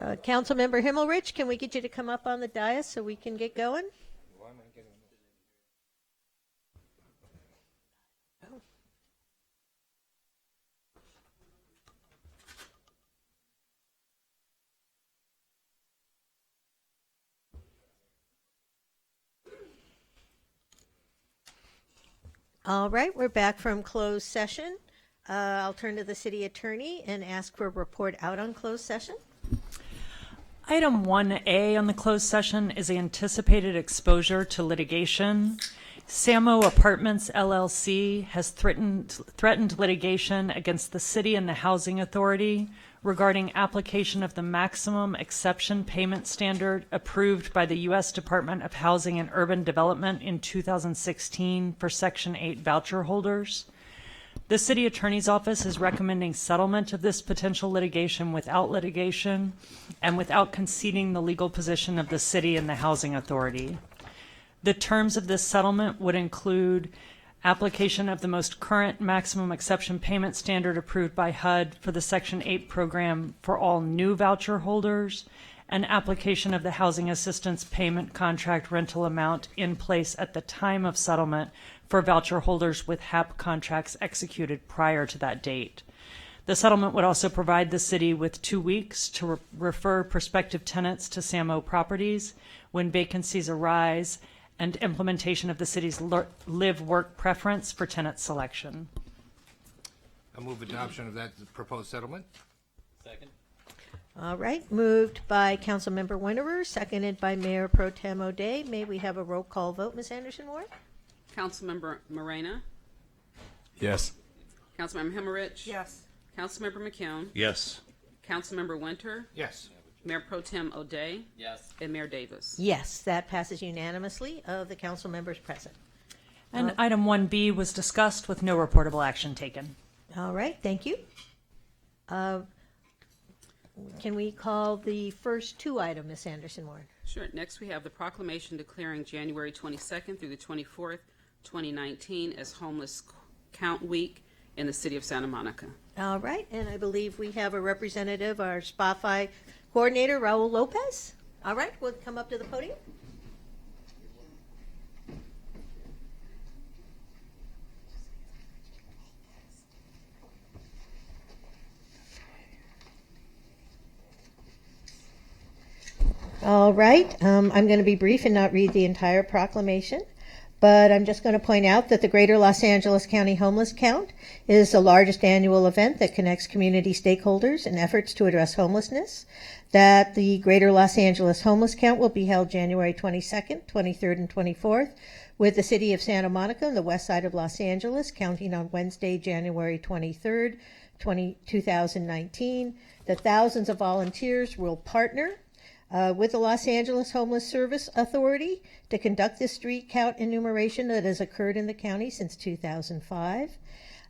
Councilmember Himmelrich, can we get you to come up on the dais so we can get going? All right, we're back from closed session. I'll turn to the city attorney and ask for a report out on closed session. Item 1A on the closed session is anticipated exposure to litigation. Samo Apartments LLC has threatened litigation against the city and the Housing Authority regarding application of the maximum exception payment standard approved by the U.S. Department of Housing and Urban Development in 2016 for Section 8 voucher holders. The City Attorney's Office is recommending settlement of this potential litigation without litigation and without conceding the legal position of the city and the Housing Authority. The terms of this settlement would include application of the most current maximum exception payment standard approved by HUD for the Section 8 program for all new voucher holders, and application of the housing assistance payment contract rental amount in place at the time of settlement for voucher holders with HAP contracts executed prior to that date. The settlement would also provide the city with 2 weeks to refer prospective tenants to Samo Properties when vacancies arise, and implementation of the city's live-work preference for tenant selection. I move adoption of that proposed settlement. Second. All right, moved by Councilmember Winterer, seconded by Mayor Pro Tem O'Day. May we have a roll call vote, Ms. Anderson-Ward? Councilmember Morena. Yes. Councilmember Himmerich. Yes. Councilmember McCune. Yes. Councilmember Winter. Yes. Mayor Pro Tem O'Day. Yes. And Mayor Davis. Yes, that passes unanimously of the council members present. And item 1B was discussed with no reportable action taken. All right, thank you. Can we call the first two items, Ms. Anderson-Ward? Sure. Next, we have the proclamation declaring January 22nd through the 24th, 2019 as Homeless Count Week in the city of Santa Monica. All right, and I believe we have a representative, our SPOFI coordinator, Raul Lopez. All right, we'll come up to the podium. All right, I'm going to be brief and not read the entire proclamation, but I'm just going to point out that the Greater Los Angeles County Homeless Count is the largest annual event that connects community stakeholders in efforts to address homelessness, that the Greater Los Angeles Homeless Count will be held January 22nd, 23rd, and 24th with the city of Santa Monica on the west side of Los Angeles, counting on Wednesday, January 23rd, 2019, that thousands of volunteers will partner with the Los Angeles Homeless Service Authority to conduct this street count enumeration that has occurred in the county since 2005,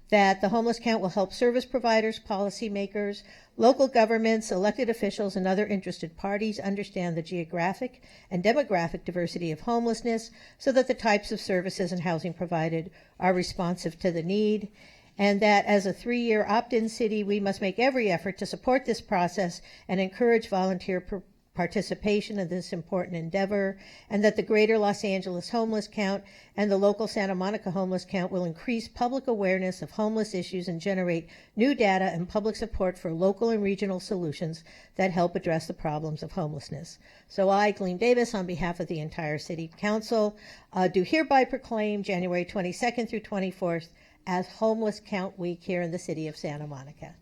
that the homeless count will help service providers, policymakers, local governments, elected officials, and other interested parties understand the geographic and demographic diversity of homelessness so that the types of services and housing provided are responsive to the need, and that as a 3-year opt-in city, we must make every effort to support this process and encourage volunteer participation in this important endeavor, and that the Greater Los Angeles Homeless Count and the local Santa Monica Homeless Count will increase public awareness of homeless issues and generate new data and public support for local and regional solutions that help address the problems of homelessness. So I, Gleam Davis, on behalf of the entire City Council, do hereby proclaim January 22nd through 24th as Homeless Count Week here in the city of Santa Monica.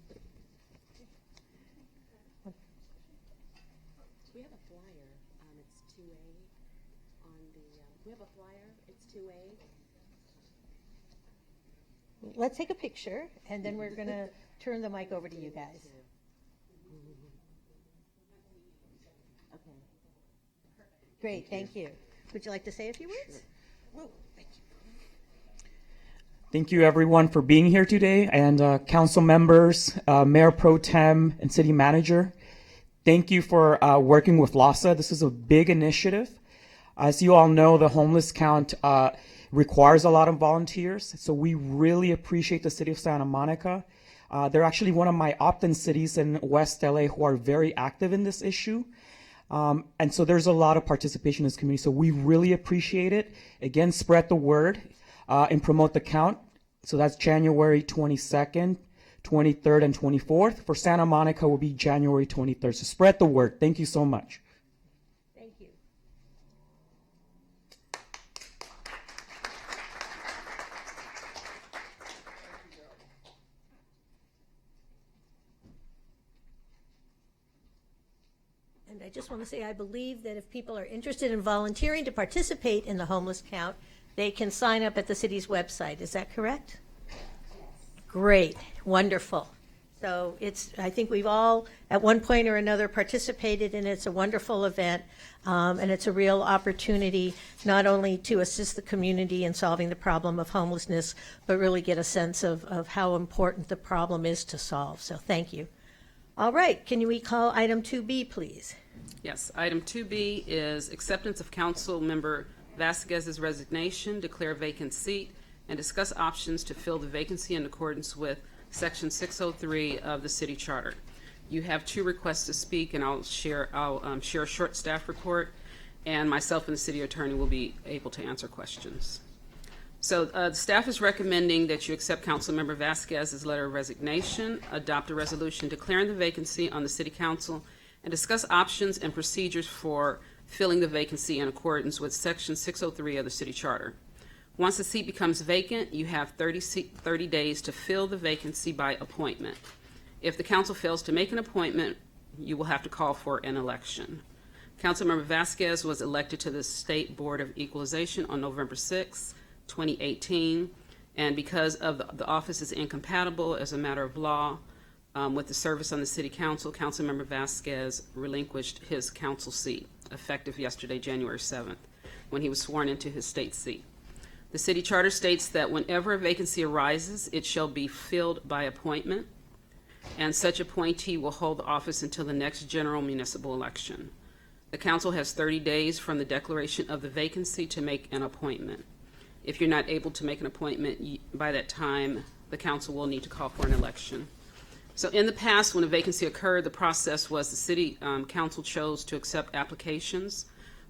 Let's take a picture, and then we're going to turn the mic over to you guys. Okay. Great, thank you. Would you like to say a few words? Oh, thank you. Thank you, everyone, for being here today, and council members, Mayor Pro Tem, and City Manager. Thank you for working with LASA. This is a big initiative. As you all know, the homeless count requires a lot of volunteers, so we really appreciate the city of Santa Monica They're actually one of my opt-in cities in West LA who are very active in this issue. And so there's a lot of participation in this community. So we really appreciate it. Again, spread the word and promote the count. So that's January 22nd, 23rd, and 24th. For Santa Monica will be January 23rd. So spread the word. Thank you so much. Thank you. And I just want to say, I believe that if people are interested in volunteering to participate in the homeless count, they can sign up at the city's website. Is that correct? Great, wonderful. So I think we've all, at one point or another, participated in it. It's a wonderful event, and it's a real opportunity not only to assist the community in solving the problem of homelessness, but really get a sense of how important the problem is to solve. So thank you. All right, can we call item 2B, please? Yes, item 2B is acceptance of council member Vasquez's resignation, declare vacant seat, and discuss options to fill the vacancy in accordance with Section 603 of the city charter. You have 2 requests to speak, and I'll share a short staff report, and myself and the city attorney will be able to answer questions. So the staff is recommending that you accept Councilmember Vasquez's letter of resignation, adopt a resolution declaring the vacancy on the city council, and discuss options and procedures for filling the vacancy in accordance with Section 603 of the city charter. Once the seat becomes vacant, you have 30 days to fill the vacancy by appointment. If the council fails to make an appointment, you will have to call for an election. Councilmember Vasquez was elected to the State Board of Equalization on November 6, 2018, and because of the office is incompatible as a matter of law with the service on the city council, Councilmember Vasquez relinquished his council seat, effective yesterday, January 7th, when he was sworn into his state seat. The city charter states that whenever a vacancy arises, it shall be filled by appointment, and such appointee will hold the office until the next general municipal election. The council has 30 days from the declaration of the vacancy to make an appointment. If you're not able to make an appointment by that time, the council will need to call for an election. So in the past, when a vacancy occurred, the process was the city council chose to accept applications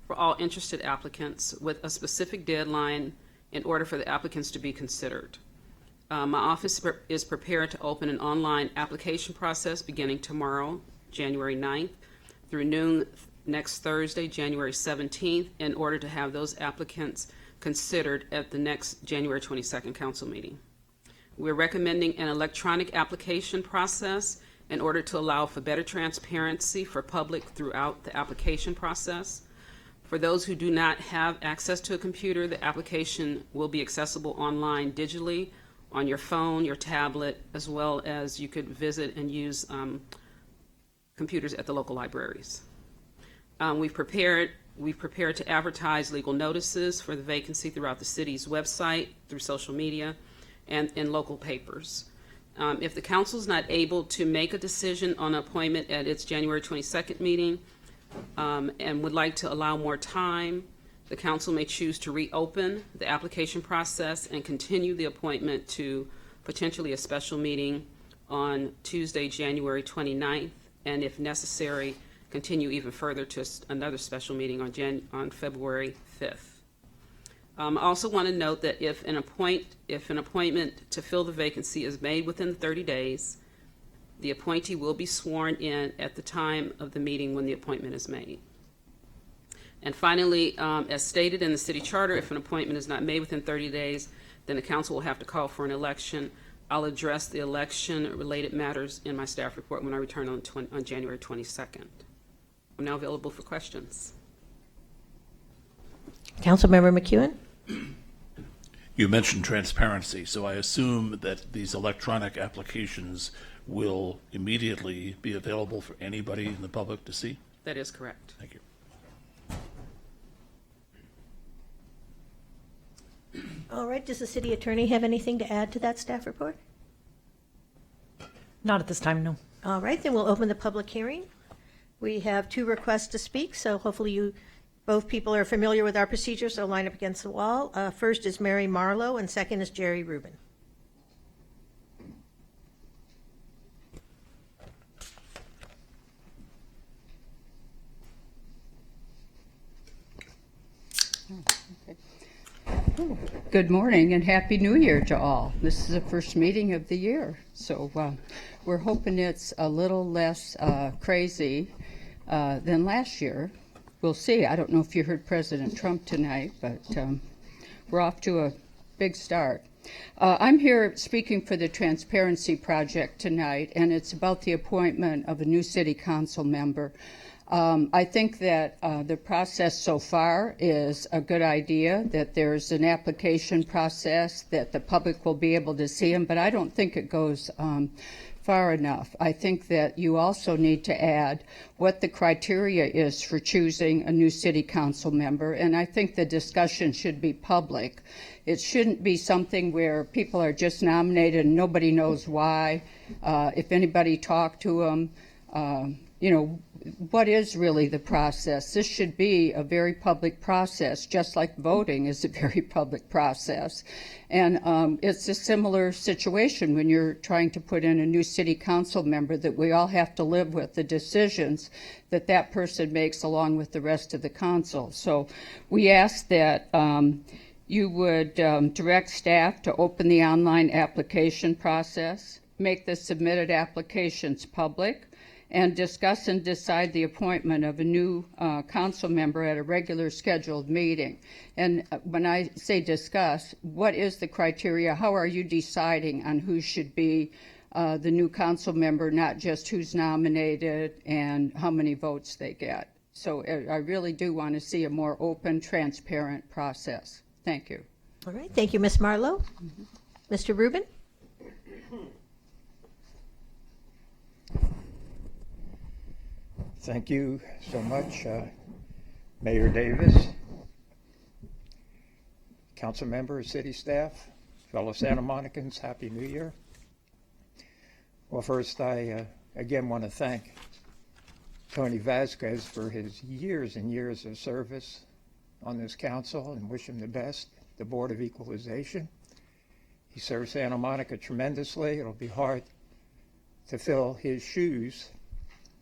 for all interested applicants with a specific deadline in order for the applicants to be considered. My office is prepared to open an online application process beginning tomorrow, January 9th, through noon next Thursday, January 17th, in order to have those applicants considered at the next January 22nd council meeting. We're recommending an electronic application process in order to allow for better transparency for public throughout the application process. For those who do not have access to a computer, the application will be accessible online digitally on your phone, your tablet, as well as you could visit and use computers at the local libraries. We've prepared to advertise legal notices for the vacancy throughout the city's website, through social media, and in local papers. If the council is not able to make a decision on an appointment at its January 22nd meeting and would like to allow more time, the council may choose to reopen the application process and continue the appointment to potentially a special meeting on Tuesday, January 29th, and if necessary, continue even further to another special meeting on February 5th. I also want to note that if an appointment to fill the vacancy is made within 30 days, the appointee will be sworn in at the time of the meeting when the appointment is made. And finally, as stated in the city charter, if an appointment is not made within 30 days, then the council will have to call for an election. I'll address the election-related matters in my staff report when I return on January 22nd. I'm now available for questions. Councilmember McEwen? You mentioned transparency, so I assume that these electronic applications will immediately be available for anybody in the public to see? That is correct. Thank you. All right, does the city attorney have anything to add to that staff report? Not at this time, no. All right, then we'll open the public hearing. We have 2 requests to speak, so hopefully both people are familiar with our procedures, so line up against the wall. First is Mary Marlowe, and second is Jerry Rubin. Good morning and Happy New Year to all. This is the first meeting of the year, so we're hoping it's a little less crazy than last year. We'll see. I don't know if you heard President Trump tonight, but we're off to a big start. I'm here speaking for the Transparency Project tonight, and it's about the appointment of a new city council member. I think that the process so far is a good idea, that there's an application process, that the public will be able to see them, but I don't think it goes far enough. I think that you also need to add what the criteria is for choosing a new city council member, and I think the discussion should be public. It shouldn't be something where people are just nominated and nobody knows why. If anybody talked to them, what is really the process? This should be a very public process, just like voting is a very public process. And it's a similar situation when you're trying to put in a new city council member, that we all have to live with the decisions that that person makes along with the rest of the council. So we ask that you would direct staff to open the online application process, make the submitted applications public, and discuss and decide the appointment of a new council member at a regular scheduled meeting. And when I say discuss, what is the criteria? How are you deciding on who should be the new council member, not just who's nominated and how many votes they get? So I really do want to see a more open, transparent process. Thank you. All right, thank you, Ms. Marlowe. Mr. Rubin? Thank you so much, Mayor Davis, council members, city staff, fellow Santa Monicans, Happy New Year. Well, first, I again want to thank Tony Vasquez for his years and years of service on this council and wish him the best. The Board of Equalization. He served Santa Monica tremendously. It'll be hard to fill his shoes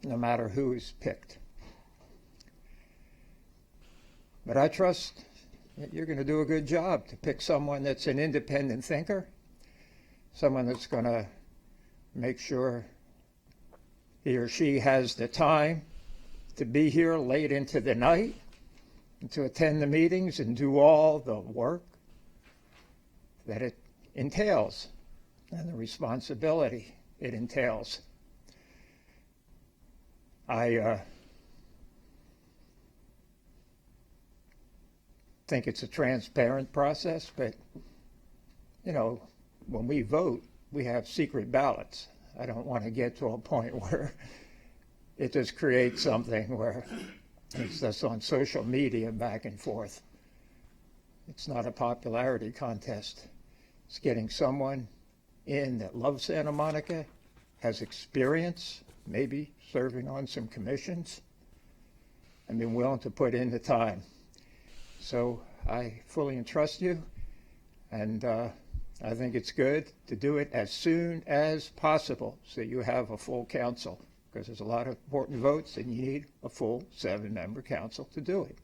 no matter who is picked. But I trust that you're going to do a good job to pick someone that's an independent thinker, someone that's going to make sure he or she has the time to be here late into the night and to attend the meetings and do all the work that it entails and the responsibility it entails. I think it's a transparent process, but, when we vote, we have secret ballots. I don't want to get to a point where it just creates something where it's just on social media back and forth. It's not a popularity contest. It's getting someone in that loves Santa Monica, has experience, maybe serving on some commissions, and been willing to put in the time. So I fully entrust you, and I think it's good to do it as soon as possible so you have a full council, because there's a lot of important votes and you need a full 7-member council to do it.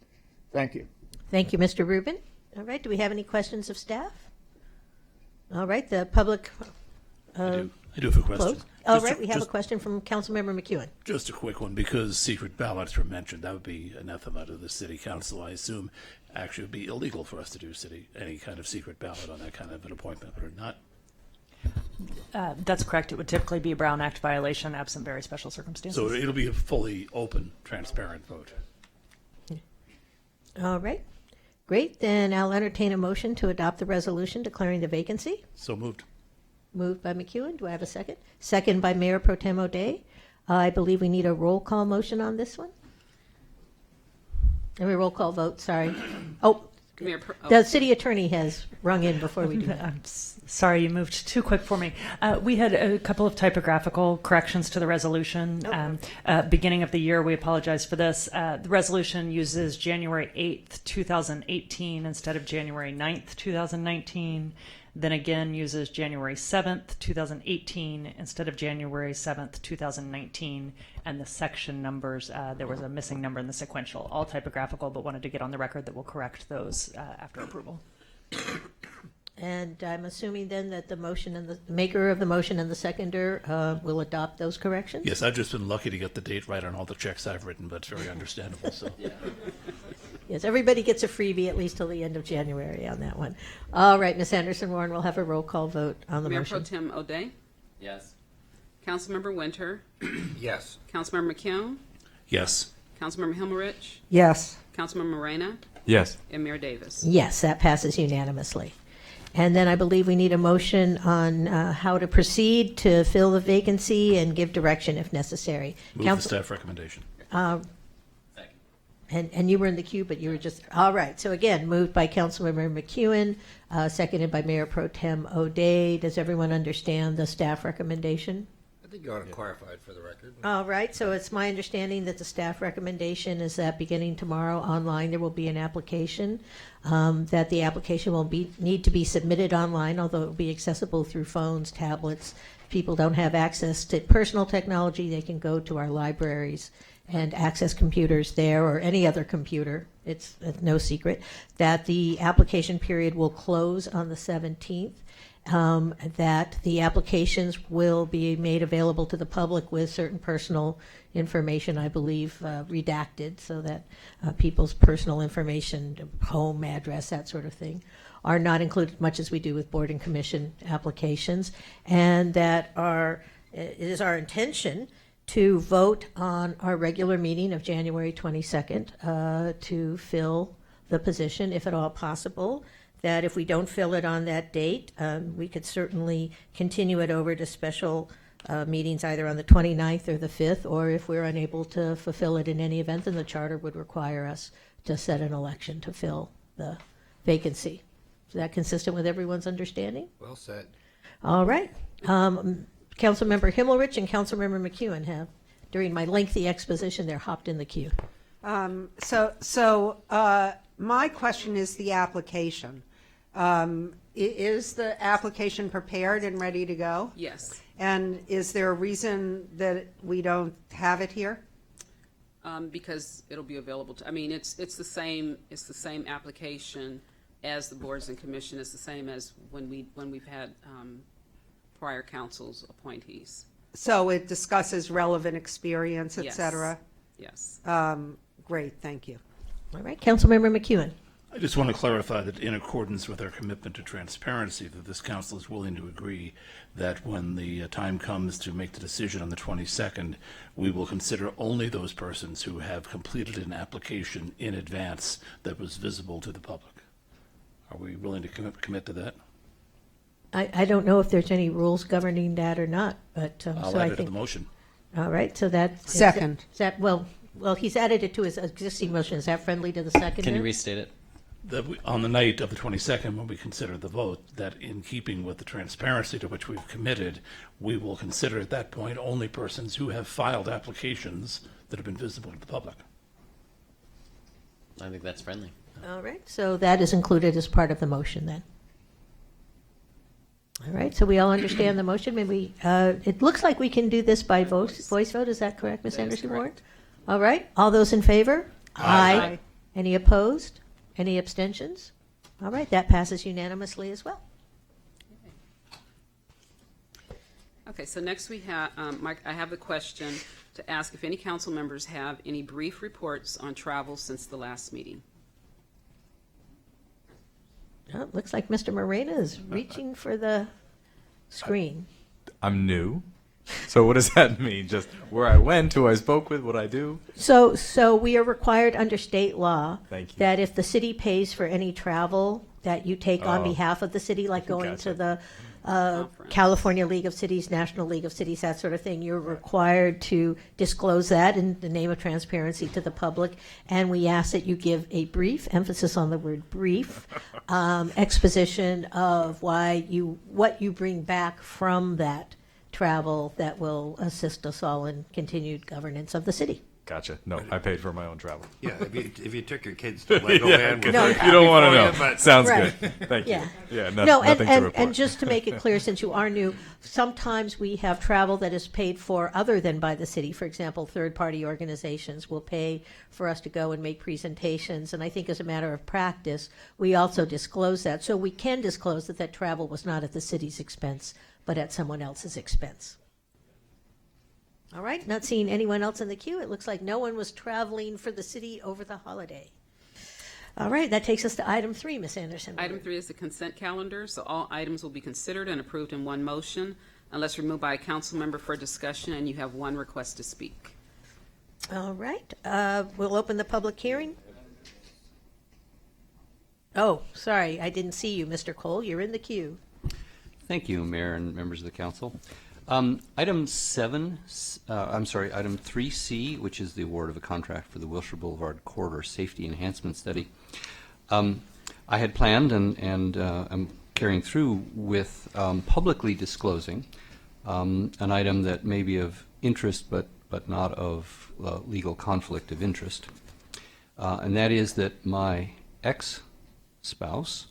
Thank you. Thank you, Mr. Rubin. All right, do we have any questions of staff? All right, the public I do have a question. closed. All right, we have a question from Councilmember McEwen. Just a quick one, because secret ballots were mentioned. That would be anathema to the city council. I assume actually it would be illegal for us to do any kind of secret ballot on that kind of an appointment, or not? That's correct. It would typically be a Brown Act violation, absent very special circumstances. So it'll be a fully open, transparent vote. All right, great. Then I'll entertain a motion to adopt the resolution declaring the vacancy. So moved. Moved by McEwen. Do I have a second? Second by Mayor Pro Tem O'Day. I believe we need a roll call motion on this one. And a roll call vote, sorry. The city attorney has rung in before we do that. I'm sorry, you moved too quick for me. We had a couple of typographical corrections to the resolution. Beginning of the year, we apologize for this. The resolution uses January 8th, 2018 instead of January 9th, 2019. Then again uses January 7th, 2018 instead of January 7th, 2019. And the section numbers, there was a missing number in the sequential, all typographical, but wanted to get on the record that we'll correct those after approval. And I'm assuming then that the motion and the maker of the motion and the seconder will adopt those corrections? Yes, I've just been lucky to get the date right on all the checks I've written, but it's very understandable, so. Yes, everybody gets a freebie at least till the end of January on that one. All right, Ms. Anderson-Warren, we'll have a roll call vote on the Mayor Pro motion. Tem O'Day, Yes. Councilmember Winter, Yes. Councilmember McKeown, Yes. Councilmember Himmelrich, Yes. Councilmember Morena, Yes. and Mayor Davis. Yes, that passes unanimously. And then I believe we need a motion on how to proceed to fill the vacancy and give direction if necessary. Move the Council- staff recommendation. Second. And you were in the queue, but you were just, all right. So again, moved by Councilmember McEwen, seconded by Mayor Pro Tem O'Day. Does everyone understand the staff recommendation? I think you ought to clarify it for the record. All right, so it's my understanding that the staff recommendation is that beginning tomorrow online, there will be an application, that the application will need to be submitted online, although it will be accessible through phones, tablets. If people don't have access to personal technology, they can go to our libraries and access computers there or any other computer. It's no secret that the application period will close on the 17th. That the applications will be made available to the public with certain personal information, I believe, redacted, so that people's personal information, home address, that sort of thing, are not included, much as we do with board and commission applications, and that it is our intention to vote on our regular meeting of January 22nd to fill the position, if at all possible. That if we don't fill it on that date, we could certainly continue it over to special meetings either on the 29th or the 5th, or if we're unable to fulfill it in any event, then the charter would require us to set an election to fill the vacancy. Is that consistent with everyone's understanding? Well said. All right. Councilmember Himmelrich and Councilmember McEwen have, during my lengthy exposition, they're hopped in the queue. My question is the application. Is the application prepared and ready to go? Yes. And is there a reason that we don't have it here? Because it'll be available to, I mean, it's the same application as the boards and commission. It's the same as when we've had prior council's appointees. So it discusses relevant experience, et Yes. cetera? Yes. Great, thank you. All right, Councilmember McEwen. I just want to clarify that in accordance with our commitment to transparency, that this council is willing to agree that when the time comes to make the decision on the 22nd, we will consider only those persons who have completed an application in advance that was visible to the public. Are we willing to commit to that? I don't know if there's any rules governing that or not, but I'll so add I it to think. the motion. All right, so that. Second. Is that, well, he's added it to his existing motion. Is that friendly to the second? Can you restate it? That on the night of the 22nd, when we consider the vote, that in keeping with the transparency to which we've committed, we will consider at that point only persons who have filed applications that have been visible to the public. I think that's friendly. All right, so that is included as part of the motion then. All right, so we all understand the motion. Maybe it looks like we can do this by voice vote. Is that correct, Ms. That is Anderson-Ward? correct. All right, all those in favor? Aye. Any opposed? Any abstentions? All right, that passes unanimously as well. Okay, so next we have, Mike, I have the question to ask if any council members have any brief reports on travel since the last meeting. Oh, it looks like Mr. Morena is reaching for the screen. I'm new. So what does that mean? Just where I went, who I spoke with, what I do? So we are required under state law Thank you. that if the city pays for any travel that you take on Oh. behalf of the city, like going Gotcha. to the Conference. California League of Cities, National League of Cities, that sort of thing, you're required to disclose that in the name of transparency to the public. And we ask that you give a brief, emphasis on the word brief, exposition of what you bring back from that travel that will assist us all in continued governance of the city. Gotcha. No, I paid for my own travel. Yeah, if you took your kids to Legoland, Yeah, we're you happy don't want for to you, know. but- Sounds Right. good. Thank Yeah. you. Yeah, No, nothing to report. and just to make it clear, since you are new, sometimes we have travel that is paid for other than by the city. For example, third-party organizations will pay for us to go and make presentations, and I think as a matter of practice, we also disclose that. So we can disclose that that travel was not at the city's expense, but at someone else's expense. All right, not seeing anyone else in the queue. It looks like no one was traveling for the city over the holiday. All right, that takes us to item 3, Ms. Anderson. Item 3 is the consent calendar, so all items will be considered and approved in one motion unless removed by a council member for discussion and you have one request to speak. All right, we'll open the public hearing. Oh, sorry, I didn't see you, Mr. Cole. You're in the queue. Thank you, Mayor and members of the council. Item 3C, which is the award of a contract for the Wilshire Boulevard Corridor Safety Enhancement Study. I had planned and I'm carrying through with publicly disclosing an item that may be of interest but not of legal conflict of interest. And that is that my ex-spouse,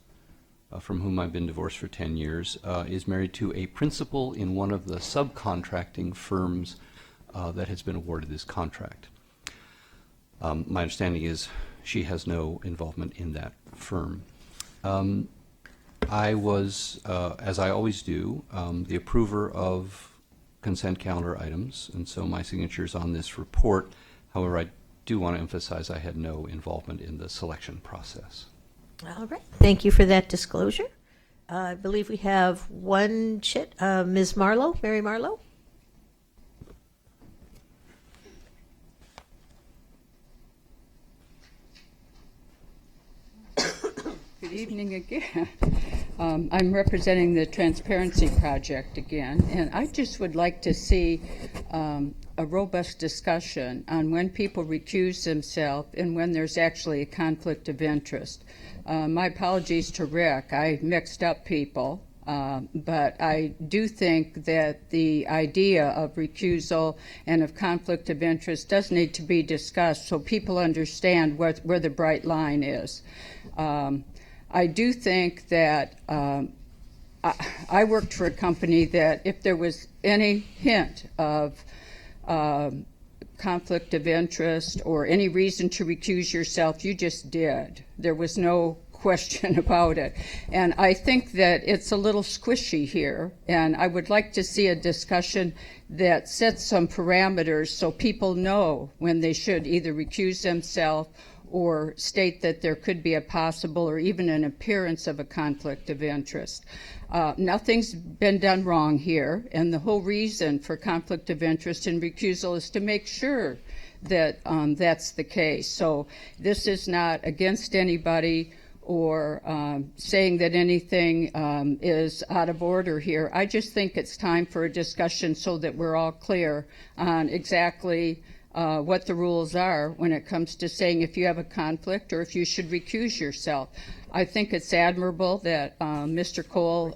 from whom I've been divorced for 10 years, is married to a principal in one of the subcontracting firms that has been awarded this contract. My understanding is she has no involvement in that firm. I was, as I always do, the approver of consent calendar items, and so my signature is on this report. However, I do want to emphasize I had no involvement in the selection process. All right, thank you for that disclosure. I believe we have one chit, Ms. Marlowe, Mary Marlowe. Good evening again. I'm representing the Transparency Project again, and I just would like to see a robust discussion on when people recuse themselves and when there's actually a conflict of interest. My apologies to Rick. I mixed up people, but I do think that the idea of recusal and of conflict of interest does need to be discussed so people understand where the bright line is. I do think that I worked for a company that if there was any hint of conflict of interest or any reason to recuse yourself, you just did. There was no question about it. And I think that it's a little squishy here, and I would like to see a discussion that sets some parameters so people know when they should either recuse themselves or state that there could be a possible or even an appearance of a conflict of interest. Nothing's been done wrong here, and the whole reason for conflict of interest and recusal is to make sure that that's the case. So this is not against anybody or saying that anything is out of order here. I just think it's time for a discussion so that we're all clear on exactly what the rules are when it comes to saying if you have a conflict or if you should recuse yourself. I think it's admirable that Mr. Cole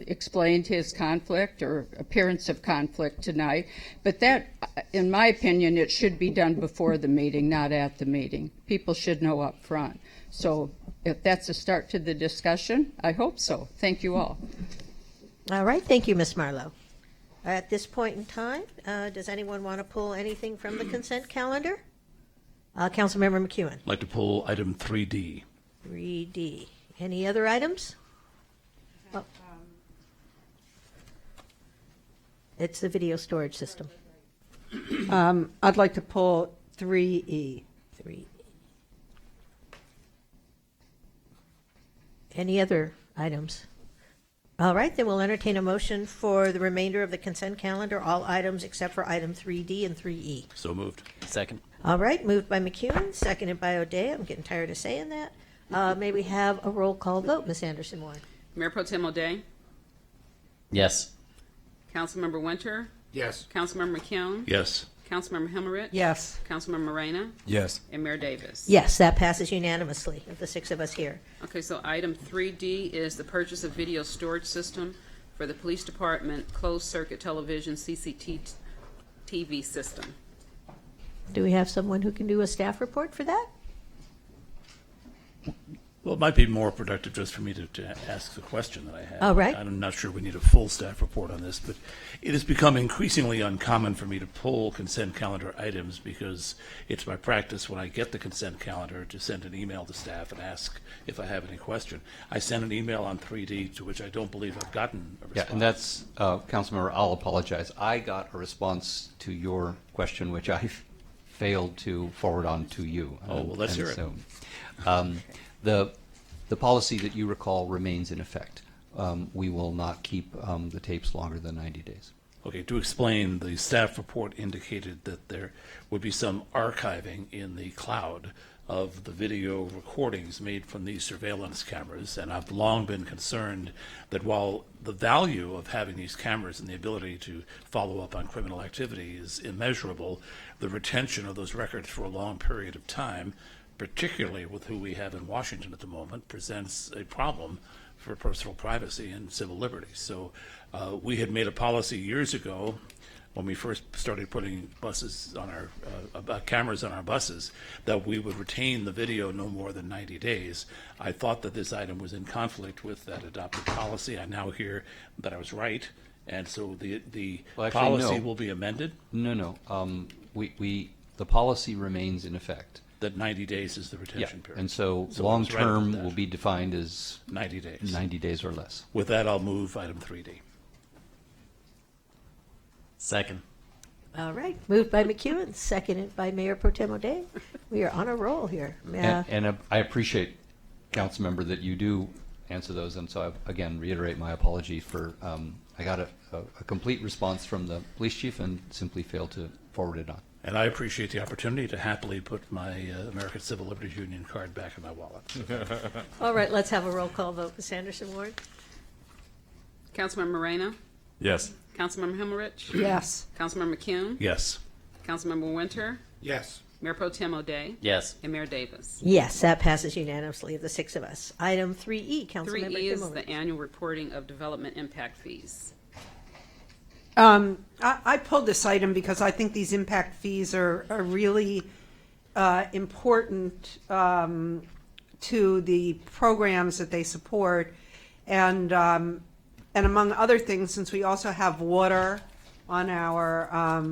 explained his conflict or appearance of conflict tonight, but that, in my opinion, it should be done before the meeting, not at the meeting. People should know up front. So if that's a start to the discussion, I hope so. Thank you all. All right, thank you, Ms. Marlowe. At this point in time, does anyone want to pull anything from the consent calendar? Councilmember McEwen. I'd like to pull item 3D. 3D. Any other items? Oh. It's the video storage system. I'd like to pull 3E. 3E. Any other items? All right, then we'll entertain a motion for the remainder of the consent calendar, all items except for item 3D and 3E. So moved. Second. All right, moved by McEwen, seconded by O'Day. I'm getting tired of saying that. May we have a roll call vote, Ms. Anderson-Warren? Mayor Pro Tem O'Day, Yes. Councilmember Winter, Yes. Councilmember McKeown, Yes. Councilmember Himmerich, Yes. Councilmember Morena, Yes. and Mayor Davis. Yes, that passes unanimously of the 6 of us here. Okay, so item 3D is the purchase of video storage system for the police department closed circuit television CCTV system. Do we have someone who can do a staff report for that? Well, it might be more productive just for me to ask the question that I have. All right. I'm not sure we need a full staff report on this, but it has become increasingly uncommon for me to pull consent calendar items because it's my practice when I get the consent calendar to send an email to staff and ask if I have any question. I sent an email on 3D to which I don't believe I've gotten a response. Yeah, and that's, Councilmember, I'll apologize. I got a response to your question, which I failed to forward on to you. Oh, well, let's hear it. So, the policy that you recall remains in effect. We will not keep the tapes longer than 90 days. Okay, to explain, the staff report indicated that there would be some archiving in the cloud of the video recordings made from these surveillance cameras, and I've long been concerned that while the value of having these cameras and the ability to follow up on criminal activity is immeasurable, the retention of those records for a long period of time, particularly with who we have in Washington at the moment, presents a problem for personal privacy and civil liberties. So we had made a policy years ago when we first started putting buses on our cameras on our buses that we would retain the video no more than 90 days. I thought that this item was in conflict with that adopted policy. I now hear that I was right, and so the Well, actually, policy no. will be amended. No. The policy remains in effect. That 90 days is the Yeah, retention period. and so I was right about long-term that. will be defined as 90 days. 90 days or less. With that, I'll move item 3D. Second. All right, moved by McEwen, seconded by Mayor Pro Tem O'Day. We are on a roll here. And I appreciate, Councilmember, that you do answer those, and so I, again, reiterate my apology for, I got a complete response from the police chief and simply failed to forward it on. And I appreciate the opportunity to happily put my American Civil Liberties Union card back in my wallet. All right, let's have a roll call vote. Ms. Anderson Ward? Councilmember Moreno? Yes. Councilmember Himmerich? Yes. Councilmember McCune? Yes. Councilmember Winter? Yes. Mayor Pro Tem O'Day? Yes. And Mayor Davis. Yes, that passes unanimously of the six of us. Item 3E, Councilmember 3E is Dimowitz. the annual reporting of development impact fees. I pulled this item because I think these impact fees are really important to the programs that they support. And among other things, since we also have water on our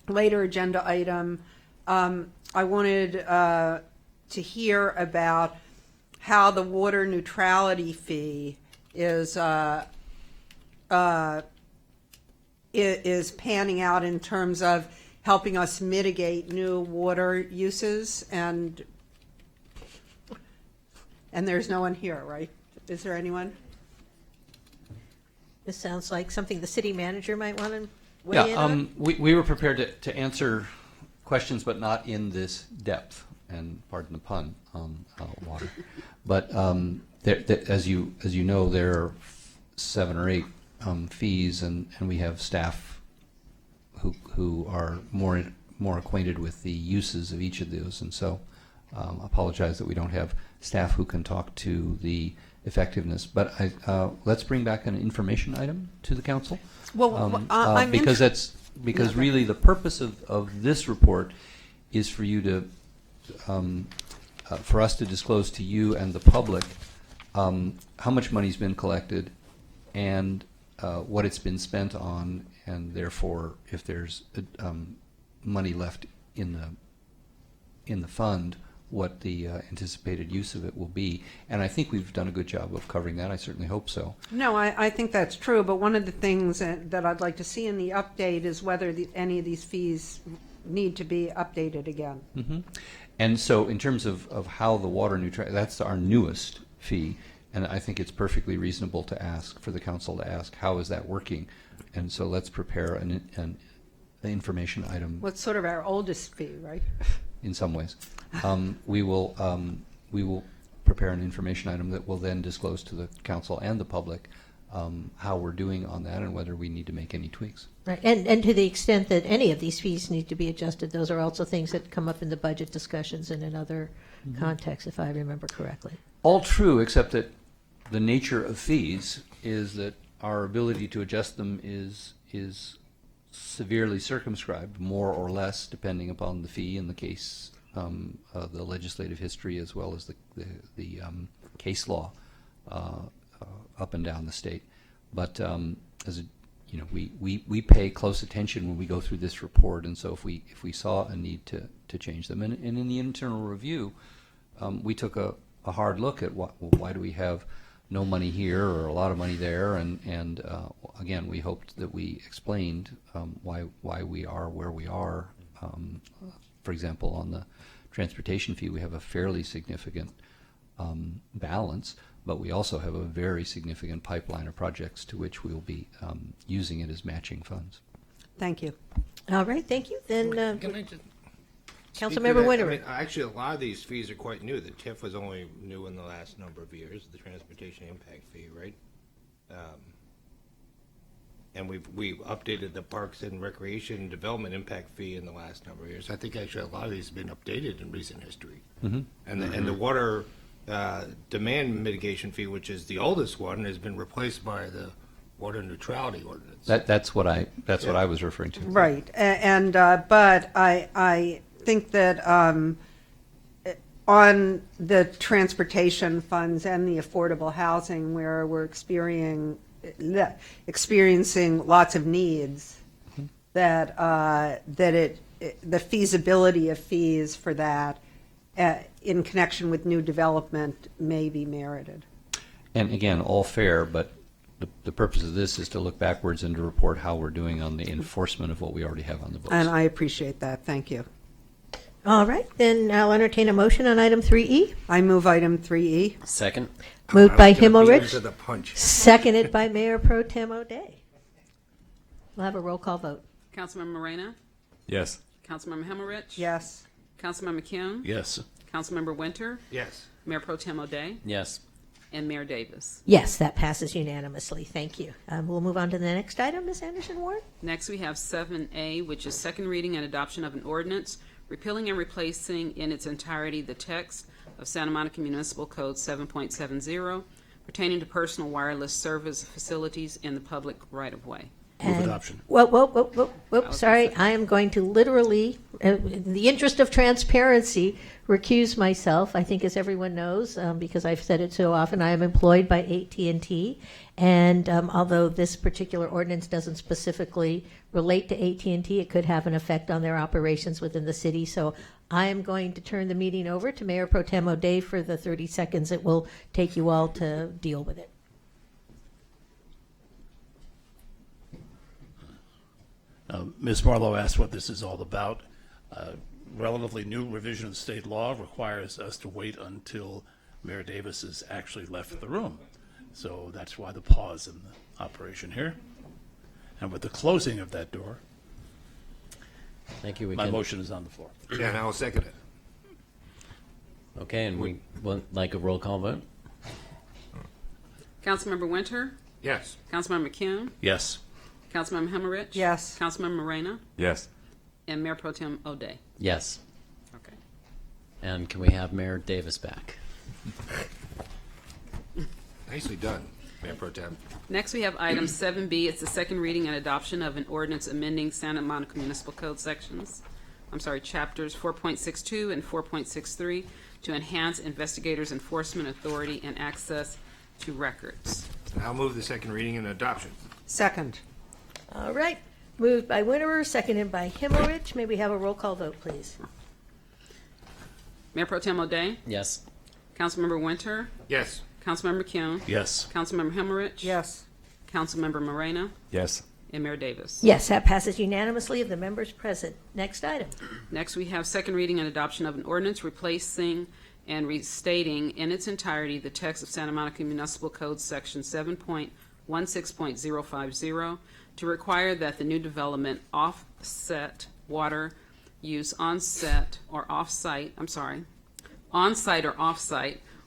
later agenda item, I wanted to hear about how the water neutrality fee is panning out in terms of helping us mitigate new water uses, and there's no one here, right? Is there anyone? This sounds like something the city manager might want to weigh in Yeah, on. we were prepared to answer questions, but not in this depth, and pardon the pun, water. But as you know, there are 7 or 8 fees, and we have staff who are more acquainted with the uses of each of those, and so apologize that we don't have staff who can talk to the effectiveness. But let's bring back an information item to the council. Well, because really the purpose of this report is for you to for us to disclose to you and the public how much money's been collected and what it's been spent on, and therefore if there's money left in the fund, what the anticipated use of it will be. And I think we've done a good job of covering that. I certainly hope so. No, I think that's true, but one of the things that I'd like to see in the update is whether any of these fees need to be updated again. Mm-hmm. And so in terms of how the water neutrality, that's our newest fee, and I think it's perfectly reasonable to ask, for the council to ask, how is that working? And so let's prepare an information item. What's sort of our oldest fee, right? In some ways. We will prepare an information item that will then disclose to the council and the public how we're doing on that and whether we need to make any tweaks. Right, and to the extent that any of these fees need to be adjusted, those are also things that come up in the budget discussions and in other contexts, if I remember correctly. All true, except that the nature of fees is that our ability to adjust them is severely circumscribed, more or less, depending upon the fee and the case, the legislative history, as well as the case law up and down the state. But as a, you know, we pay close attention when we go through this report, and so if we saw a need to change them, and in the internal review, we took a hard look at why do we have no money here or a lot of money there, and again, we hoped that we explained why we are where we are. For example, on the transportation fee, we have a fairly significant balance, but we also have a very significant pipeline of projects to which we will be using it as matching funds. Thank you. All right, thank you. Then, Can I just Councilmember Winter. I mean, actually, a lot of these fees are quite new. The TIF was only new in the last number of years, the transportation impact fee, right? And we've updated the Parks and Recreation Development Impact Fee in the last number of years. I think actually a lot of these have been updated in recent history. Mm-hmm. And the water demand mitigation fee, which is the oldest one, has been replaced by the water neutrality ordinance. That's what I was referring to. Right, but I think that on the transportation funds and the affordable housing, where we're experiencing lots of needs, that the feasibility of fees for that in connection with new development may be merited. And again, all fair, but the purpose of this is to look backwards and to report how we're doing on the enforcement of what we already have on the books. And I appreciate that. Thank you. All right, then I'll entertain a motion on item 3E. I move item 3E. Second. Moved by I was gonna beat him Himmelrich, to the punch. seconded by Mayor Pro Tem O'Day. We'll have a roll call vote. Councilmember Moreno? Yes. Councilmember Himmelrich? Yes. Councilmember McCune? Yes. Councilmember Winter? Yes. Mayor Pro Tem O'Day? Yes. And Mayor Davis. Yes, that passes unanimously. Thank you. We'll move on to the next item, Ms. Anderson-Ward. Next, we have 7A, which is second reading and adoption of an ordinance repealing and replacing in its entirety the text of Santa Monica Municipal Code 7.70 pertaining to personal wireless service facilities in the public right-of-way. Move adoption. Whoa, sorry. I am going to literally, in the interest of transparency, recuse myself. I think, as everyone knows, because I've said it so often, I am employed by AT&T. And although this particular ordinance doesn't specifically relate to AT&T, it could have an effect on their operations within the city. So I am going to turn the meeting over to Mayor Pro Tem O'Day for the 30 seconds it will take you all to deal with it. Ms. Marlowe asked what this is all about. Relatively new revision of state law requires us to wait until Mayor Davis has actually left the room. So that's why the pause in the operation here. And with the closing of that door, Thank you. my motion is on the floor. Yeah, and I'll second it. Okay, and we would like a roll call vote? Councilmember Winter? Yes. Councilmember McCune? Yes. Councilmember Himmelrich? Yes. Councilmember Moreno? Yes. And Mayor Pro Tem O'Day. Yes. Okay. And can we have Mayor Davis back? Nicely done, Mayor Pro Tem. Next, we have item 7B. It's the second reading and adoption of an ordinance amending Santa Monica Municipal Code chapters 4.62 and 4.63 to enhance investigators' enforcement authority and access to records. I'll move the second reading and adoption. Second. All right. Moved by Winterer, seconded by Himmelrich. May we have a roll call vote, please? Mayor Pro Tem O'Day? Yes. Councilmember Winter? Yes. Councilmember McCune? Yes. Councilmember Himmelrich? Yes. Councilmember Moreno? Yes. And Mayor Davis. Yes, that passes unanimously of the members present. Next item. Next, we have second reading and adoption of an ordinance replacing and restating in its entirety the text of Santa Monica Municipal Code Section 7.16.050 to require that the new development on-site or off-site,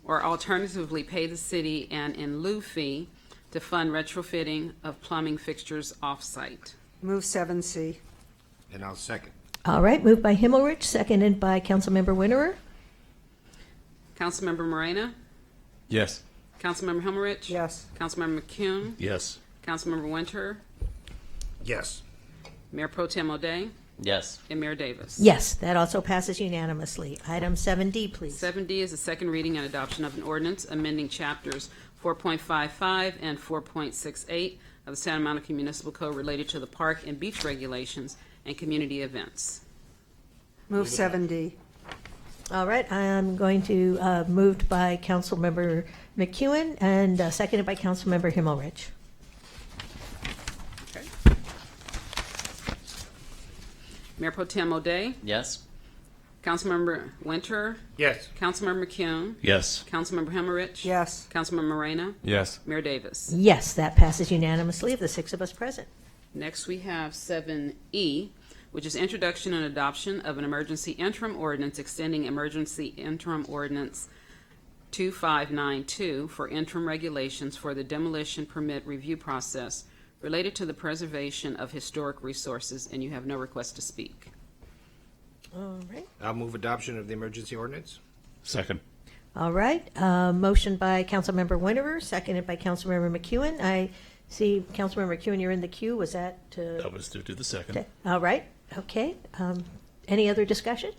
or alternatively pay the city an in lieu fee to fund retrofitting of plumbing fixtures off-site. Move 7C. And I'll second. All right. Moved by Himmelrich, seconded by Councilmember Winterer. Councilmember Moreno? Yes. Councilmember Himmelrich? Yes. Councilmember McCune? Yes. Councilmember Winter? Yes. Mayor Pro Tem O'Day, Yes. and Mayor Davis. Yes, that also passes unanimously. Item 7D, please. 7D is the second reading and adoption of an ordinance amending chapters 4.55 and 4.68 of the Santa Monica Municipal Code related to the park and beach regulations and community events. Move 7D. All right, I'm going to, moved by Councilmember McEwen and seconded by Councilmember Himmelrich. Okay. Mayor Pro Tem O'Day, Yes. Councilmember Winter, Yes. Councilmember McCune, Yes. Councilmember Hemmerich. Yes. Councilmember Moreno, Yes. Mayor Davis. Yes, that passes unanimously of the 6 of us present. Next, we have 7E, which is introduction and adoption of an emergency interim ordinance extending emergency interim ordinance 2592 for interim regulations for the demolition permit review process related to the preservation of historic resources, and you have no request to speak. All right. I'll move adoption of the emergency ordinance. Second. All right, motion by Councilmember Winterer, seconded by Councilmember McEwen. I see, Councilmember McEwen, you're in the queue. Was that to? That was to do the second. Okay. All right, okay. Any other discussion?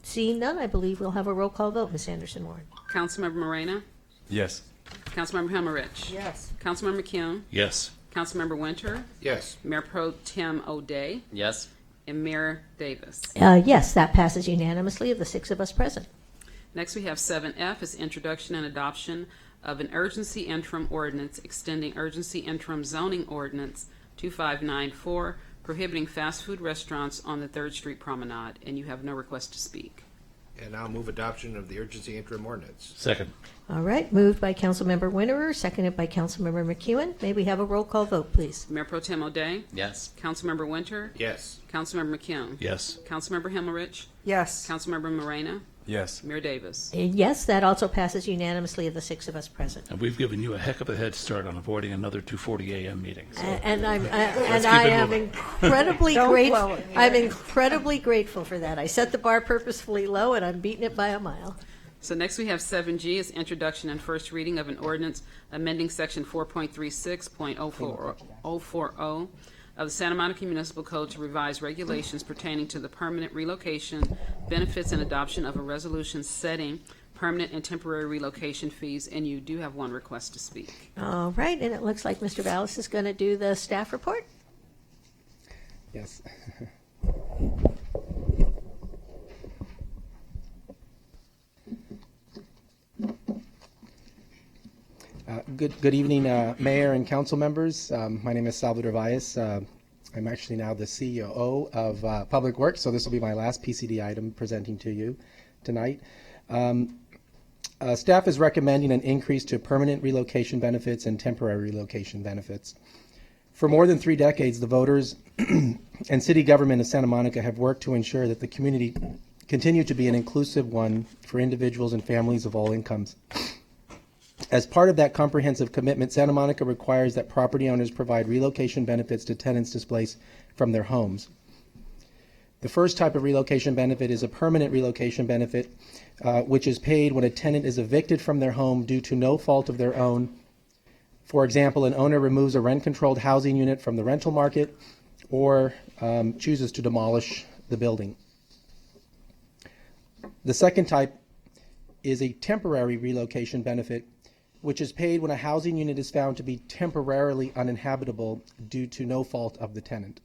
Seeing none, I believe we'll have a roll call vote. Ms. Anderson Warren. Councilmember Moreno, Yes. Councilmember Hemmerich. Yes. Councilmember McCune, Yes. Councilmember Winter, Yes. Mayor Pro Tem O'Day, Yes. and Mayor Davis. Yes, that passes unanimously of the 6 of us present. Next, we have 7F is introduction and adoption of an urgency interim ordinance extending urgency interim zoning ordinance 2594 prohibiting fast food restaurants on the 3rd Street Promenade, and you have no request to speak. And I'll move adoption of the urgency interim ordinance. Second. All right, moved by Councilmember Winterer, seconded by Councilmember McEwen. May we have a roll call vote, please? Mayor Pro Tem O'Day, Yes. Councilmember Winter, Yes. Councilmember McCune, Yes. Councilmember Hemmerich, Yes. Councilmember Moreno, Yes. Mayor Davis. Yes, that also passes unanimously of the 6 of us present. And we've given you a heck of a head start on avoiding another 2:40 a.m. meeting. So And I keep it am moving. incredibly Don't grateful. blow it. I'm incredibly grateful for that. I set the bar purposefully low, and I'm beating it by a mile. So next we have 7G is introduction and first reading of an ordinance amending section 4.36.040 of the Santa Monica Municipal Code to revise regulations pertaining to the permanent relocation, benefits, and adoption of a resolution setting permanent and temporary relocation fees, and you do have one request to speak. All right, and it looks like Mr. Vallis is going to do the staff report. Yes. Good evening, Mayor and council members. My name is Salvador Valles. I'm actually now the CEO of Public Works, so this will be my last PCD item presenting to you tonight. Staff is recommending an increase to permanent relocation benefits and temporary relocation benefits. For more than 3 decades, the voters and city government of Santa Monica have worked to ensure that the community continue to be an inclusive one for individuals and families of all incomes. As part of that comprehensive commitment, Santa Monica requires that property owners provide relocation benefits to tenants displaced from their homes. The first type of relocation benefit is a permanent relocation benefit, which is paid when a tenant is evicted from their home due to no fault of their own. For example, an owner removes a rent-controlled housing unit from the rental market or chooses to demolish the building. The second type is a temporary relocation benefit, which is paid when a housing unit is found to be temporarily uninhabitable due to no fault of the tenant.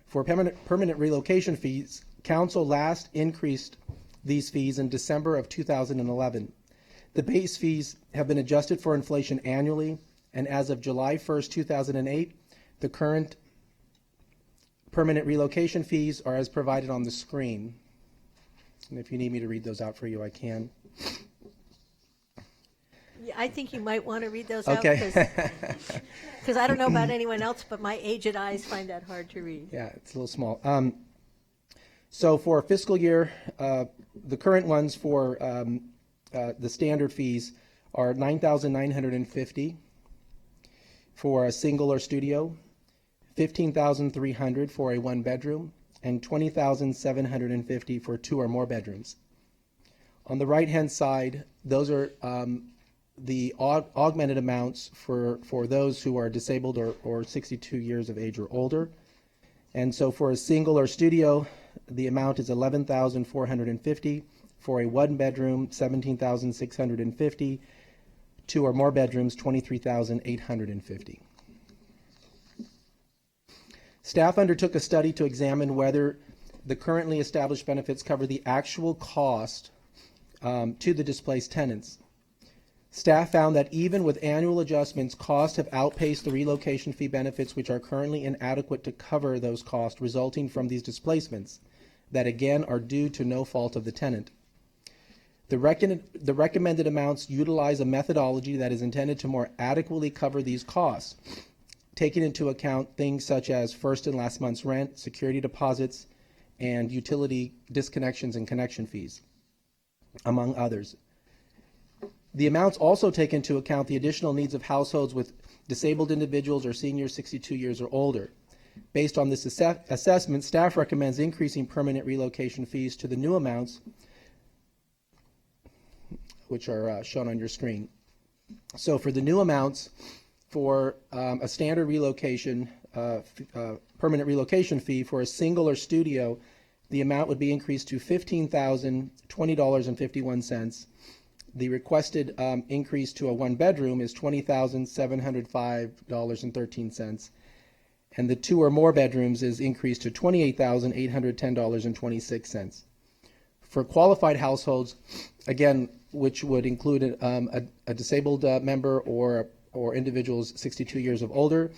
For permanent relocation fees, Council last increased these fees in December of 2011. The base fees have been adjusted for inflation annually, and as of July 1st, 2008, the current permanent relocation fees are as provided on the screen. And if you need me to read those out for you, I can. Yeah, I think you might want to read those Okay. out because I don't know about anyone else, but my aged eyes find that hard to read. Yeah, it's a little small. So for fiscal year, the current ones for the standard fees are $9,950 for a single or studio, $15,300 for a one-bedroom, and $20,750 for 2 or more bedrooms. On the right-hand side, those are the augmented amounts for those who are disabled or 62 years of age or older. And so for a single or studio, the amount is $11,450. For a one-bedroom, $17,650. 2 or more bedrooms, $23,850. Staff undertook a study to examine whether the currently established benefits cover the actual cost to the displaced tenants. Staff found that even with annual adjustments, costs have outpaced the relocation fee benefits, which are currently inadequate to cover those costs resulting from these displacements, that again are due to no fault of the tenant. The recommended amounts utilize a methodology that is intended to more adequately cover these costs, taking into account things such as first and last month's rent, security deposits, and utility disconnections and connection fees, among others. The amounts also take into account the additional needs of households with disabled individuals or seniors 62 years or older. Based on this assessment, staff recommends increasing permanent relocation fees to the new amounts, which are shown on your screen. So for the new amounts, for a standard relocation, permanent relocation fee for a single or studio, the amount would be increased to $15,020.51. The requested increase to a one-bedroom is $20,705.13. And the 2 or more bedrooms is increased to $28,810.26. For qualified households, again, which would include a disabled member or individuals 62 years of older,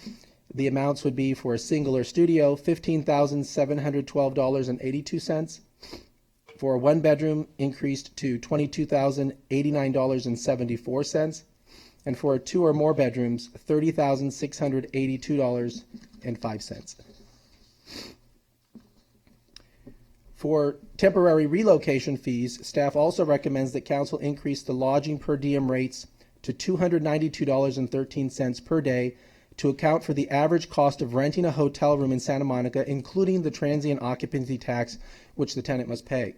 the amounts would be for a single or studio, $15,712.82. For a one bedroom, increased to $22,089.74. And for 2 or more bedrooms, $30,682.05. For temporary relocation fees, staff also recommends that council increase the lodging per diem rates to $292.13 per day to account for the average cost of renting a hotel room in Santa Monica, including the transient occupancy tax which the tenant must pay.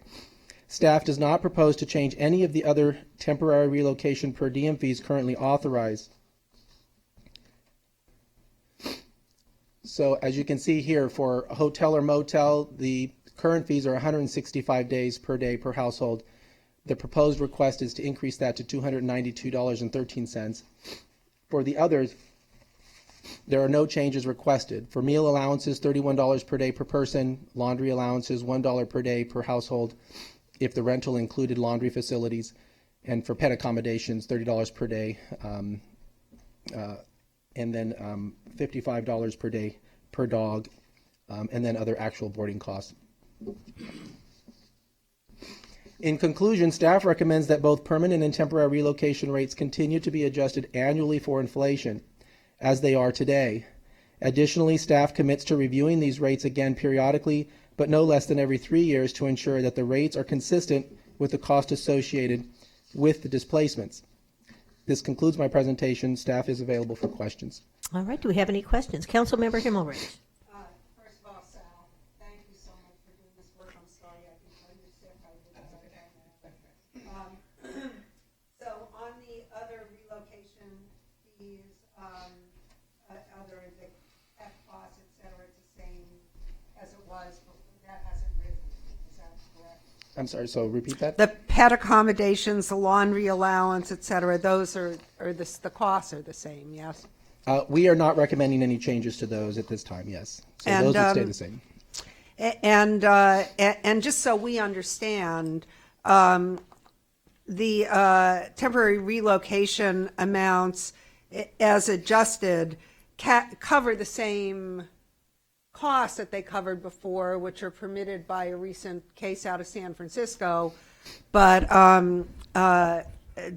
Staff does not propose to change any of the other temporary relocation per diem fees currently authorized. So as you can see here, for a hotel or motel, the current fees are 165 days per day per household. The proposed request is to increase that to $292.13. For the others, there are no changes requested. For meal allowances, $31 per day per person. Laundry allowances, $1 per day per household if the rental included laundry facilities. And for pet accommodations, $30 per day. And then $55 per day per dog. And then other actual boarding costs. In conclusion, staff recommends that both permanent and temporary relocation rates continue to be adjusted annually for inflation, as they are today. Additionally, staff commits to reviewing these rates again periodically, but no less than every 3 years, to ensure that the rates are consistent with the cost associated with the displacements. This concludes my presentation. Staff is available for questions. All right, do we have any questions? Councilmember Himmelreich. First of all, Sal, thank you so much for doing this work. I'm sorry I can tell you're sick. So on the other relocation fees, other the F costs, et cetera, it's the same as it was before. That hasn't risen. Is that correct? I'm sorry, so repeat that? The pet accommodations, the laundry allowance, et cetera, those are the costs are the same, yes? We are not recommending any changes to those at this time, yes. So And, those would stay the same. And just so we understand, the temporary relocation amounts, as adjusted, cover the same costs that they covered before, which are permitted by a recent case out of San Francisco, but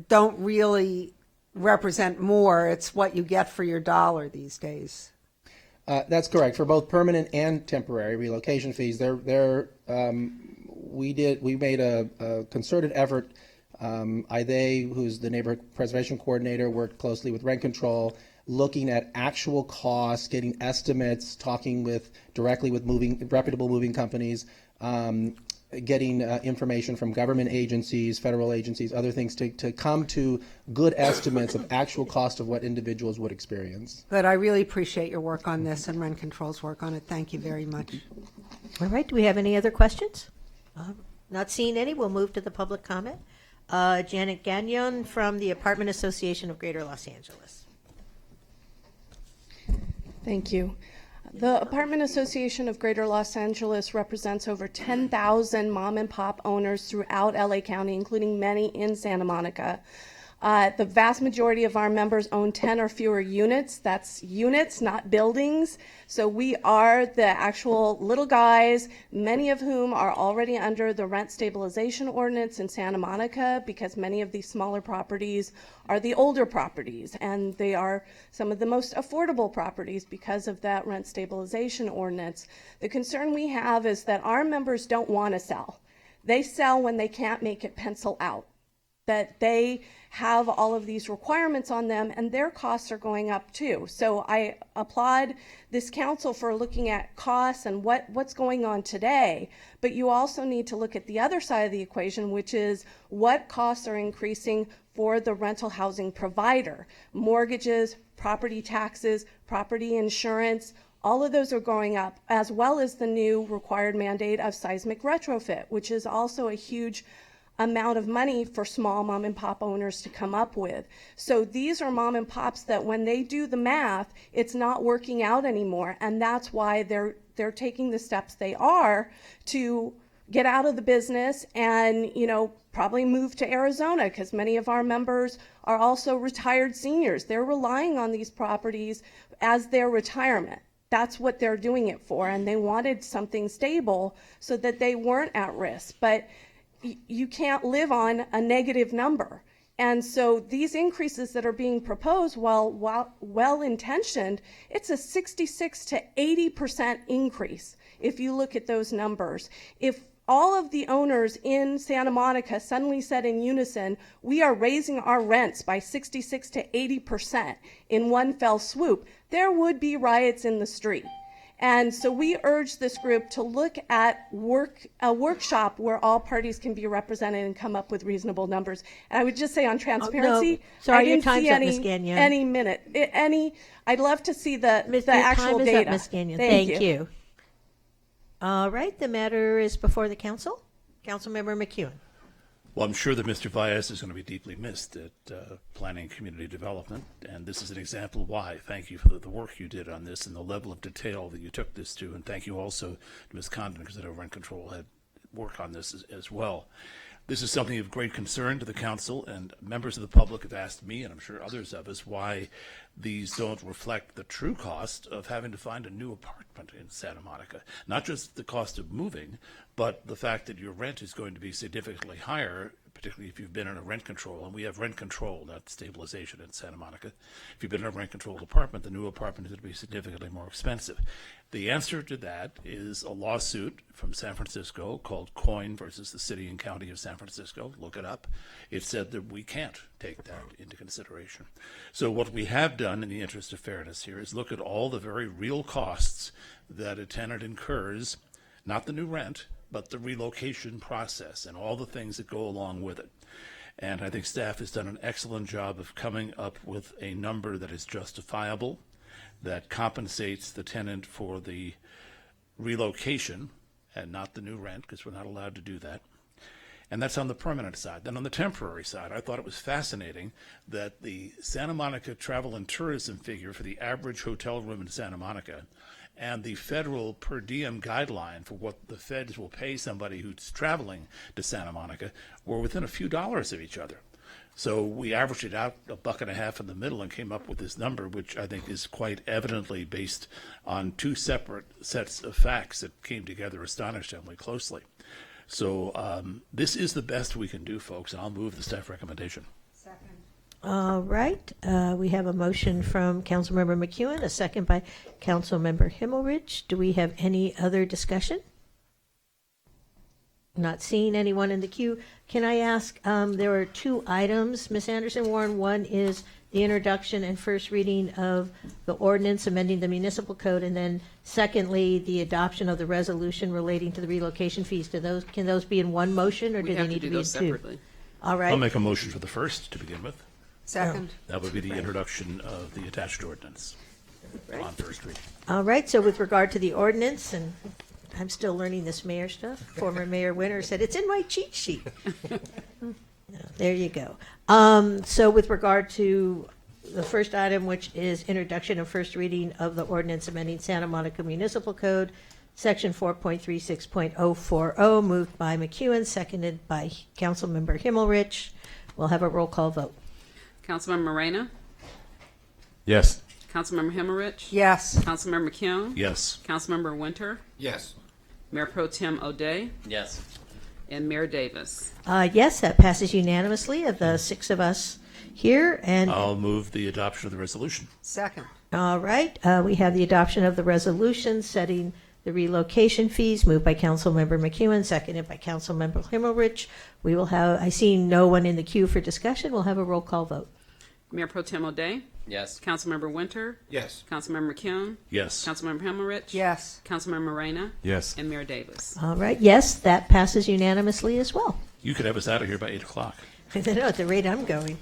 don't really represent more. It's what you get for your dollar these days. That's correct. For both permanent and temporary relocation fees, we made a concerted effort. Ide, who's the neighborhood preservation coordinator, worked closely with rent control, looking at actual costs, getting estimates, talking directly with reputable moving companies, getting information from government agencies, federal agencies, other things to come to good estimates of actual cost of what individuals would experience. But I really appreciate your work on this and rent control's work on it. Thank you very much. All right, do we have any other questions? Not seeing any, we'll move to the public comment. Janet Gagnon from the Apartment Association of Greater Los Angeles. Thank you. The Apartment Association of Greater Los Angeles represents over 10,000 mom and pop owners throughout LA County, including many in Santa Monica. The vast majority of our members own 10 or fewer units. That's units, not buildings. So we are the actual little guys, many of whom are already under the rent stabilization ordinance in Santa Monica, because many of these smaller properties are the older properties, and they are some of the most affordable properties because of that rent stabilization ordinance. The concern we have is that our members don't want to sell. They sell when they can't make it pencil out, that they have all of these requirements on them and their costs are going up too. So I applaud this council for looking at costs and what's going on today, but you also need to look at the other side of the equation, which is what costs are increasing for the rental housing provider. Mortgages, property taxes, property insurance, all of those are going up, as well as the new required mandate of seismic retrofit, which is also a huge amount of money for small mom and pop owners to come up with. So these are mom and pops that when they do the math, it's not working out anymore. And that's why they're taking the steps they are to get out of the business and, probably move to Arizona, because many of our members are also retired seniors. They're relying on these properties as their retirement. That's what they're doing it for. And they wanted something stable so that they weren't at risk. But you can't live on a negative number. And so these increases that are being proposed, while well-intentioned, it's a 66 to 80% increase if you look at those numbers. If all of the owners in Santa Monica suddenly said in unison, we are raising our rents by 66 to 80% in one fell swoop, there would be riots in the street. And so we urge this group to look at a workshop where all parties can be represented and come up with reasonable numbers. And I would just say on transparency, Sorry, I didn't your time's see up, Ms. Gagnon. any minute. I'd love to see the actual time is data. up, Ms. Gagnon. Thank you. All right, the matter is before the council. Councilmember McEwen. Well, I'm sure that Mr. Valles is going to be deeply missed at Planning and Community Development, and this is an example why. Thank you for the work you did on this and the level of detail that you took this to, and thank you also to Ms. Condon, because I know Rent Control had work on this as well. This is something of great concern to the council, and members of the public have asked me, and I'm sure others of us, why these don't reflect the true cost of having to find a new apartment in Santa Monica. Not just the cost of moving, but the fact that your rent is going to be significantly higher, particularly if you've been in a rent control, and we have rent control, not stabilization in Santa Monica. If you've been in a rent controlled apartment, the new apartment is going to be significantly more expensive. The answer to that is a lawsuit from San Francisco called Coyne versus the City and County of San Francisco. Look it up. It said that we can't take that into consideration. So what we have done in the interest of fairness here is look at all the very real costs that a tenant incurs, not the new rent, but the relocation process and all the things that go along with it. And I think staff has done an excellent job of coming up with a number that is justifiable, that compensates the tenant for the relocation and not the new rent, because we're not allowed to do that. And that's on the permanent side. Then on the temporary side, I thought it was fascinating that the Santa Monica Travel and Tourism figure for the average hotel room in Santa Monica and the federal per diem guideline for what the feds will pay somebody who's traveling to Santa Monica were within a few dollars of each other. So we averaged it out $1.50 in the middle and came up with this number, which I think is quite evidently based on two separate sets of facts that came together astonishingly closely. So this is the best we can do, folks, and I'll move the staff recommendation. Second. All right, we have a motion from Councilmember McEwen, a second by Councilmember Himmelrich. Do we have any other discussion? Not seeing anyone in the queue. Can I ask, there are two items, Ms. Anderson Warren. One is the introduction and first reading of the ordinance amending the municipal code, and then secondly, the adoption of the resolution relating to the relocation fees. Can those be in one motion, or We do they have to need to do be in those two? separately. All right. I'll make a motion for the first to begin with. Second. That would be the introduction of the attached ordinance on first reading. All right, so with regard to the ordinance, and I'm still learning this mayor stuff, former Mayor Winter said, it's in my cheat sheet. There you go. So with regard to the first item, which is introduction and first reading of the ordinance amending Santa Monica Municipal Code, Section 4.36.040, moved by McEwen, seconded by Councilmember Himmelrich. We'll have a roll call vote. Councilmember Moreno? Yes. Councilmember Himmerich? Yes. Councilmember McKeown? Yes. Councilmember Winter? Yes. Mayor Pro Tem O'Day? Yes. And Mayor Davis. Yes, that passes unanimously of the six of us here. And I'll move the adoption of the resolution. Second. all right, we have the adoption of the resolution setting the relocation fees, moved by Councilmember McEwen, seconded by Councilmember Himmelrich. We will have, I see no one in the queue for discussion. We'll have a roll call vote. Mayor Pro Tem O'Day? Yes. Councilmember Winter? Yes. Councilmember McKeown? Yes. Councilmember Himmerich? Yes. Councilmember Moreno? Yes. And Mayor Davis. All right, yes, that passes unanimously as well. You could have us out of here by 8 o'clock. I don't know at the rate I'm going.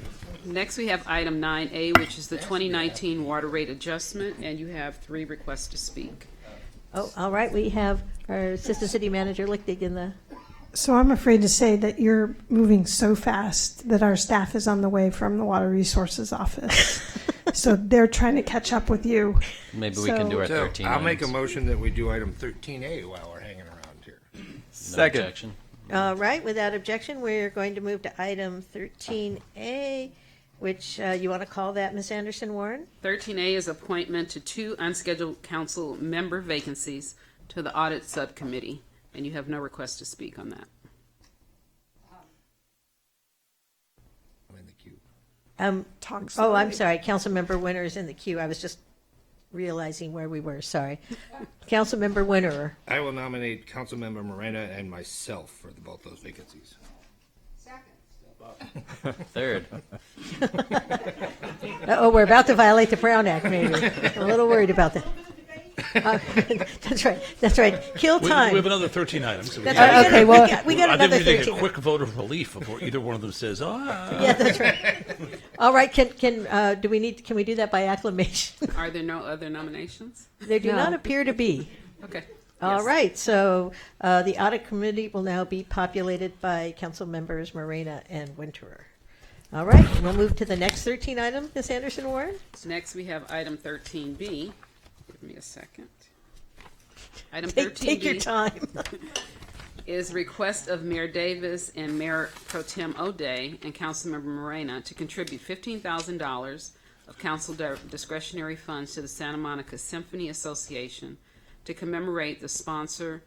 Next, we have item 9A, which is the 2019 water rate adjustment, and you have 3 requests to speak. Oh, all right, we have our Assistant City Manager Lichtig in the, So I'm afraid to say that you're moving so fast that our staff is on the way from the Water Resources Office. So they're trying to catch up with you. Maybe we can do our So 13 I'll make a items. motion that we do item 13A while we're hanging around here. No Second. objection. all right, without objection, we're going to move to item 13A, which you want to call that, Ms. Anderson Warren? 13A is appointment to 2 unscheduled council member vacancies to the Audit Subcommittee, and you have no request to speak on that. I'm in the queue. Talk Oh, slowly. I'm sorry, Councilmember Winter is in the queue. I was just realizing where we were, sorry. Councilmember Winter. I will nominate Councilmember Moreno and myself for both those vacancies. Third. Oh, we're about to violate the Brown Act, maybe. I'm a little worried about that. That's right. Kill We time. have another 13 items. So That's we right. got- Okay, well, we got I another think we take 13. a quick vote of relief before either one of them says, Yeah, that's right. All right, can we do that by acclamation? Are there no other nominations? There do not appear to be. Okay. All Yes. right, so the audit committee will now be populated by council members Morena and Winterer. All right, we'll move to the next 13 item, Ms. Anderson Warren. Next, we have item 13B. Give me a second. Item 13B. Take your time. Is request of Mayor Davis and Mayor Pro Tem O'Day and Councilmember Morena to contribute $15,000 of council discretionary funds to the Santa Monica Symphony Association to commemorate the 75th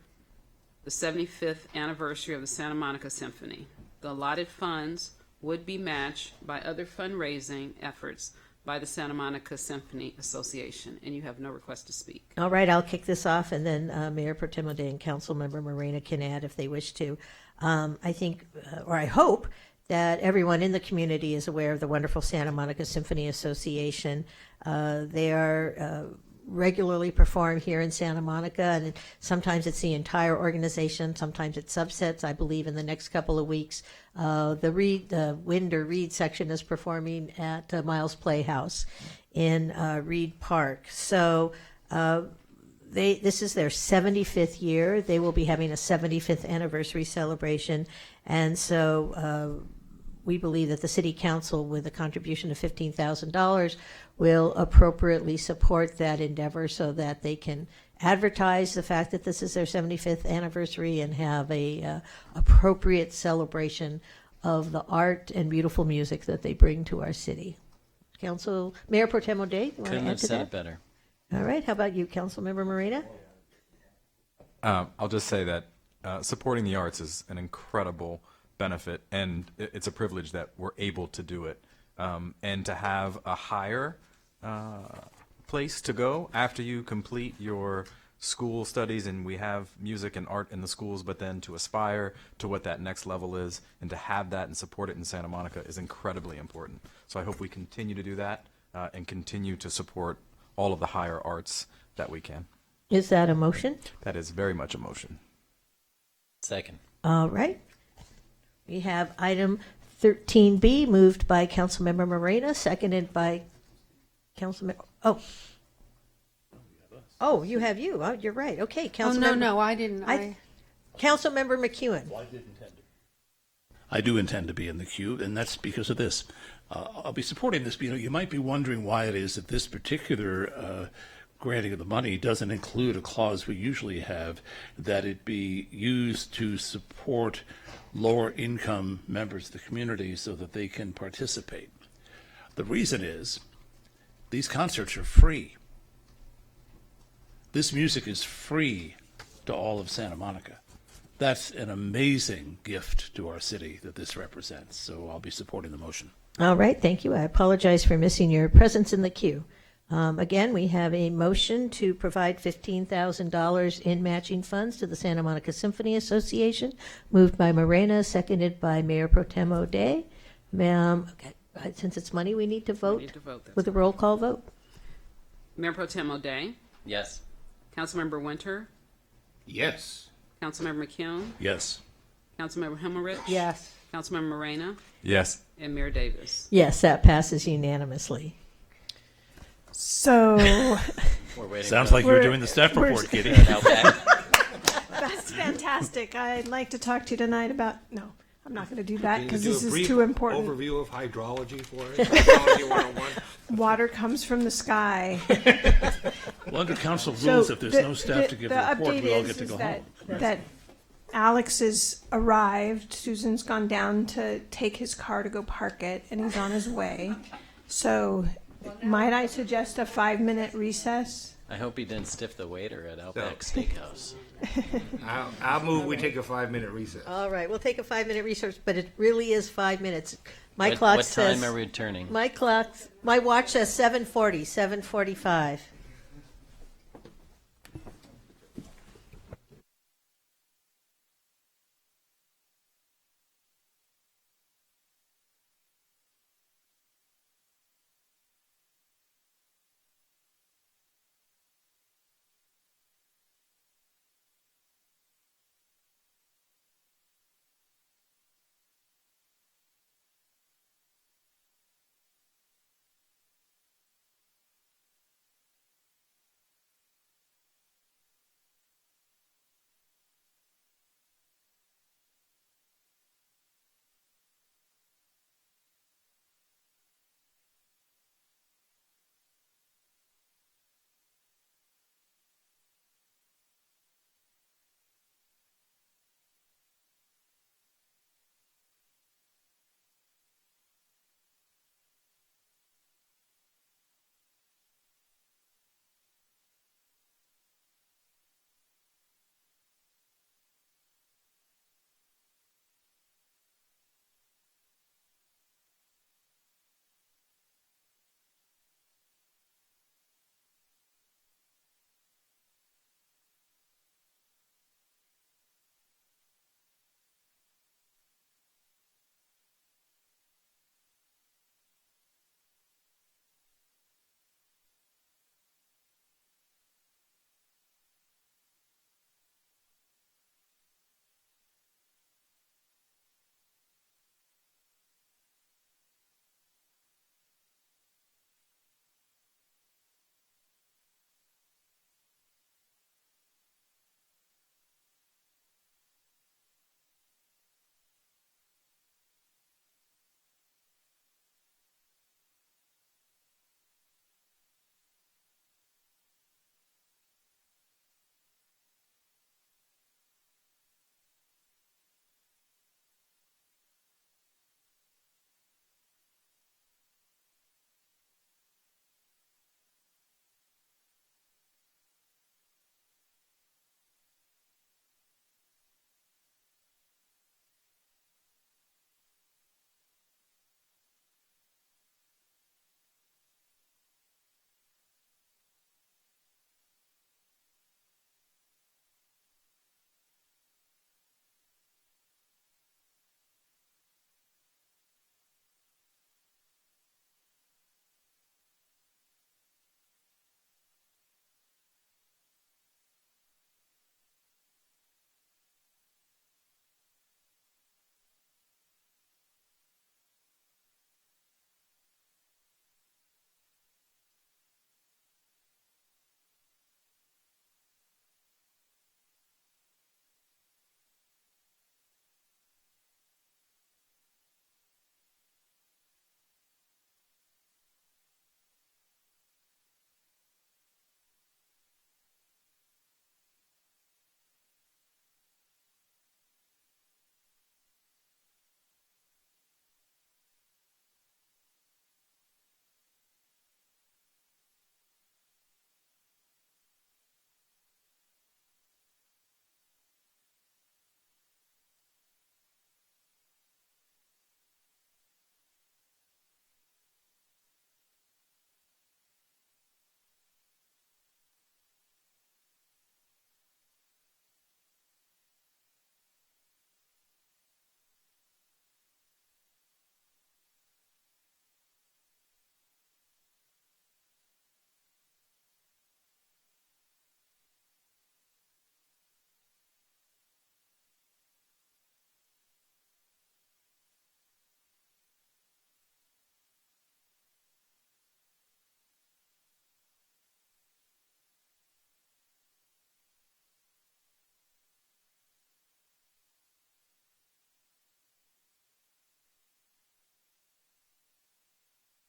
anniversary of the Santa Monica Symphony. The allotted funds would be matched by other fundraising efforts by the Santa Monica Symphony Association, and you have no request to speak. All right, I'll kick this off, and then Mayor Pro Tem O'Day and Councilmember Morena can add if they wish to. I think, or I hope, that everyone in the community is aware of the wonderful Santa Monica Symphony Association. They are regularly perform here in Santa Monica, and sometimes it's the entire organization, sometimes it's subsets. I believe in the next couple of weeks, the Wind or Reed section is performing at Miles Playhouse in Reed Park. So this is their 75th year. They will be having a 75th anniversary celebration, and so we believe that the City Council, with a contribution of $15,000, will appropriately support that endeavor so that they can advertise the fact that this is their 75th anniversary and have a appropriate celebration of the art and beautiful music that they bring to our city. Mayor Pro Tem O'Day, you want to Couldn't add have to said that? it better. All right, how about you, Councilmember Morena? I'll just say that supporting the arts is an incredible benefit, and it's a privilege that we're able to do it. And to have a higher place to go after you complete your school studies and we have music and art in the schools, but then to aspire to what that next level is and to have that and support it in Santa Monica is incredibly important. So I hope we continue to do that and continue to support all of the higher arts that we can. Is that a motion? That is very much a motion. Second. All right. We have item 13B, moved by Councilmember Moreno, seconded by Councilmember, oh, you have you. Oh, you're right. Okay, Councilmember. No, I didn't. Councilmember McEwen. I do intend to be in the queue, and that's because of this. I'll be supporting this. You might be wondering why it is that this particular granting of the money doesn't include a clause we usually have, that it be used to support lower income members of the community so that they can participate. The reason is these concerts are free. This music is free to all of Santa Monica. That's an amazing gift to our city that this represents, so I'll be supporting the motion. All right, thank you. I apologize for missing your presence in the queue. Again, we have a motion to provide $15,000 in matching funds to the Santa Monica Symphony Association, moved by Morena, seconded by Mayor Pro Tem O'Day. Ma'am, okay, since it's money, we need to vote, We need to vote, that's with a roll call vote. Mayor Pro Tem O'Day, Yes. Councilmember Winter, Yes. Councilmember McCune, Yes. Councilmember Himmelrich. Yes. Councilmember Morena, Yes. and Mayor Davis. Yes, that passes unanimously. So We're waiting. Sounds for- like you're We're- doing the staff we're- report, Kitty. Now back. that's fantastic. I'd like to talk to you tonight about, no, I'm not going to do that Can you because do this a is brief too important. overview of hydrology for us? Hydrology 101? Water comes from the sky. Well, under council So rules, if there's the- no staff to give the a report, update we all is- get to is go that, home. that Alex has arrived. Susan's gone down to take his car to go park it, and he's on his way. So, might I suggest a 5-minute recess? I hope he didn't stiff the waiter at Outback Steakhouse. I'll move we take a 5-minute recess. All right, we'll take a 5-minute recess, but it really is 5 minutes. My What clock says. time are we returning? My watch says 7:40, 7:45.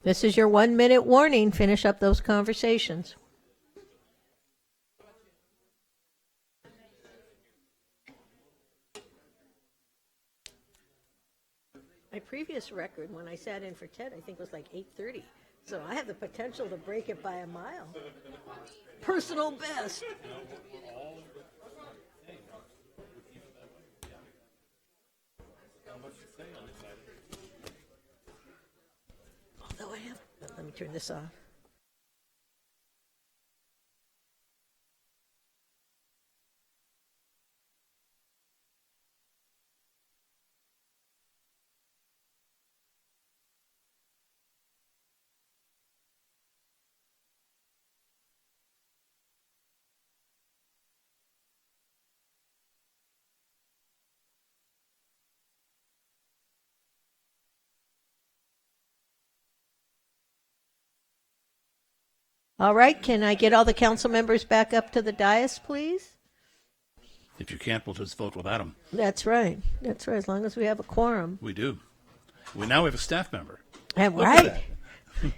This is your 1-minute warning. Finish up those conversations. My previous record, when I sat in for Ted, I think was like 8:30. So I have the potential to break it by a mile. Personal best. Although I have, let me turn this off. All right, can I get all the council members back up to the dais, please? If you can't, we'll just vote without them. That's right. That's right, as long as we have a quorum. We do. We now have a staff member. And Look at right.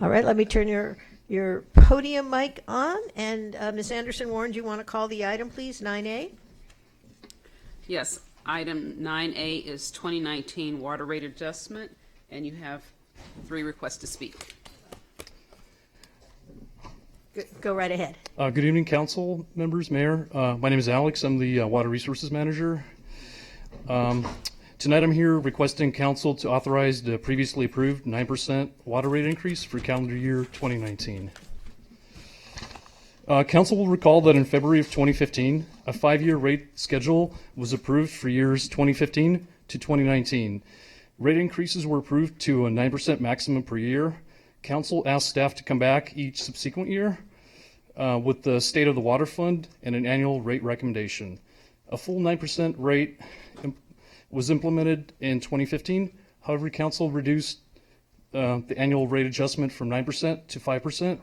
All right, let me turn your podium mic on. And Ms. Anderson-Warren, do you want to call the item, please, 9A? Yes, item 9A is 2019 water rate adjustment, and you have 3 requests to speak. Go right ahead. Good evening, council members, mayor. My name is Alex. I'm the water resources manager. Tonight I'm here requesting council to authorize the previously approved 9% water rate increase for calendar year 2019. Council will recall that in February of 2015, a 5-year rate schedule was approved for years 2015 to 2019. Rate increases were approved to a 9% maximum per year. Council asked staff to come back each subsequent year with the state of the water fund and an annual rate recommendation. A full 9% rate was implemented in 2015. However, council reduced the annual rate adjustment from 9% to 5%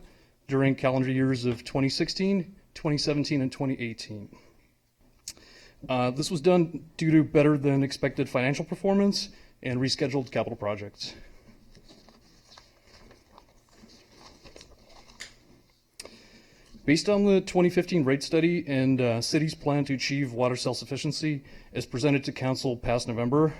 during calendar years of 2016, 2017, and 2018. This was done due to better than expected financial performance and rescheduled capital projects. Based on the 2015 rate study and city's plan to achieve water self-sufficiency as presented to council past November,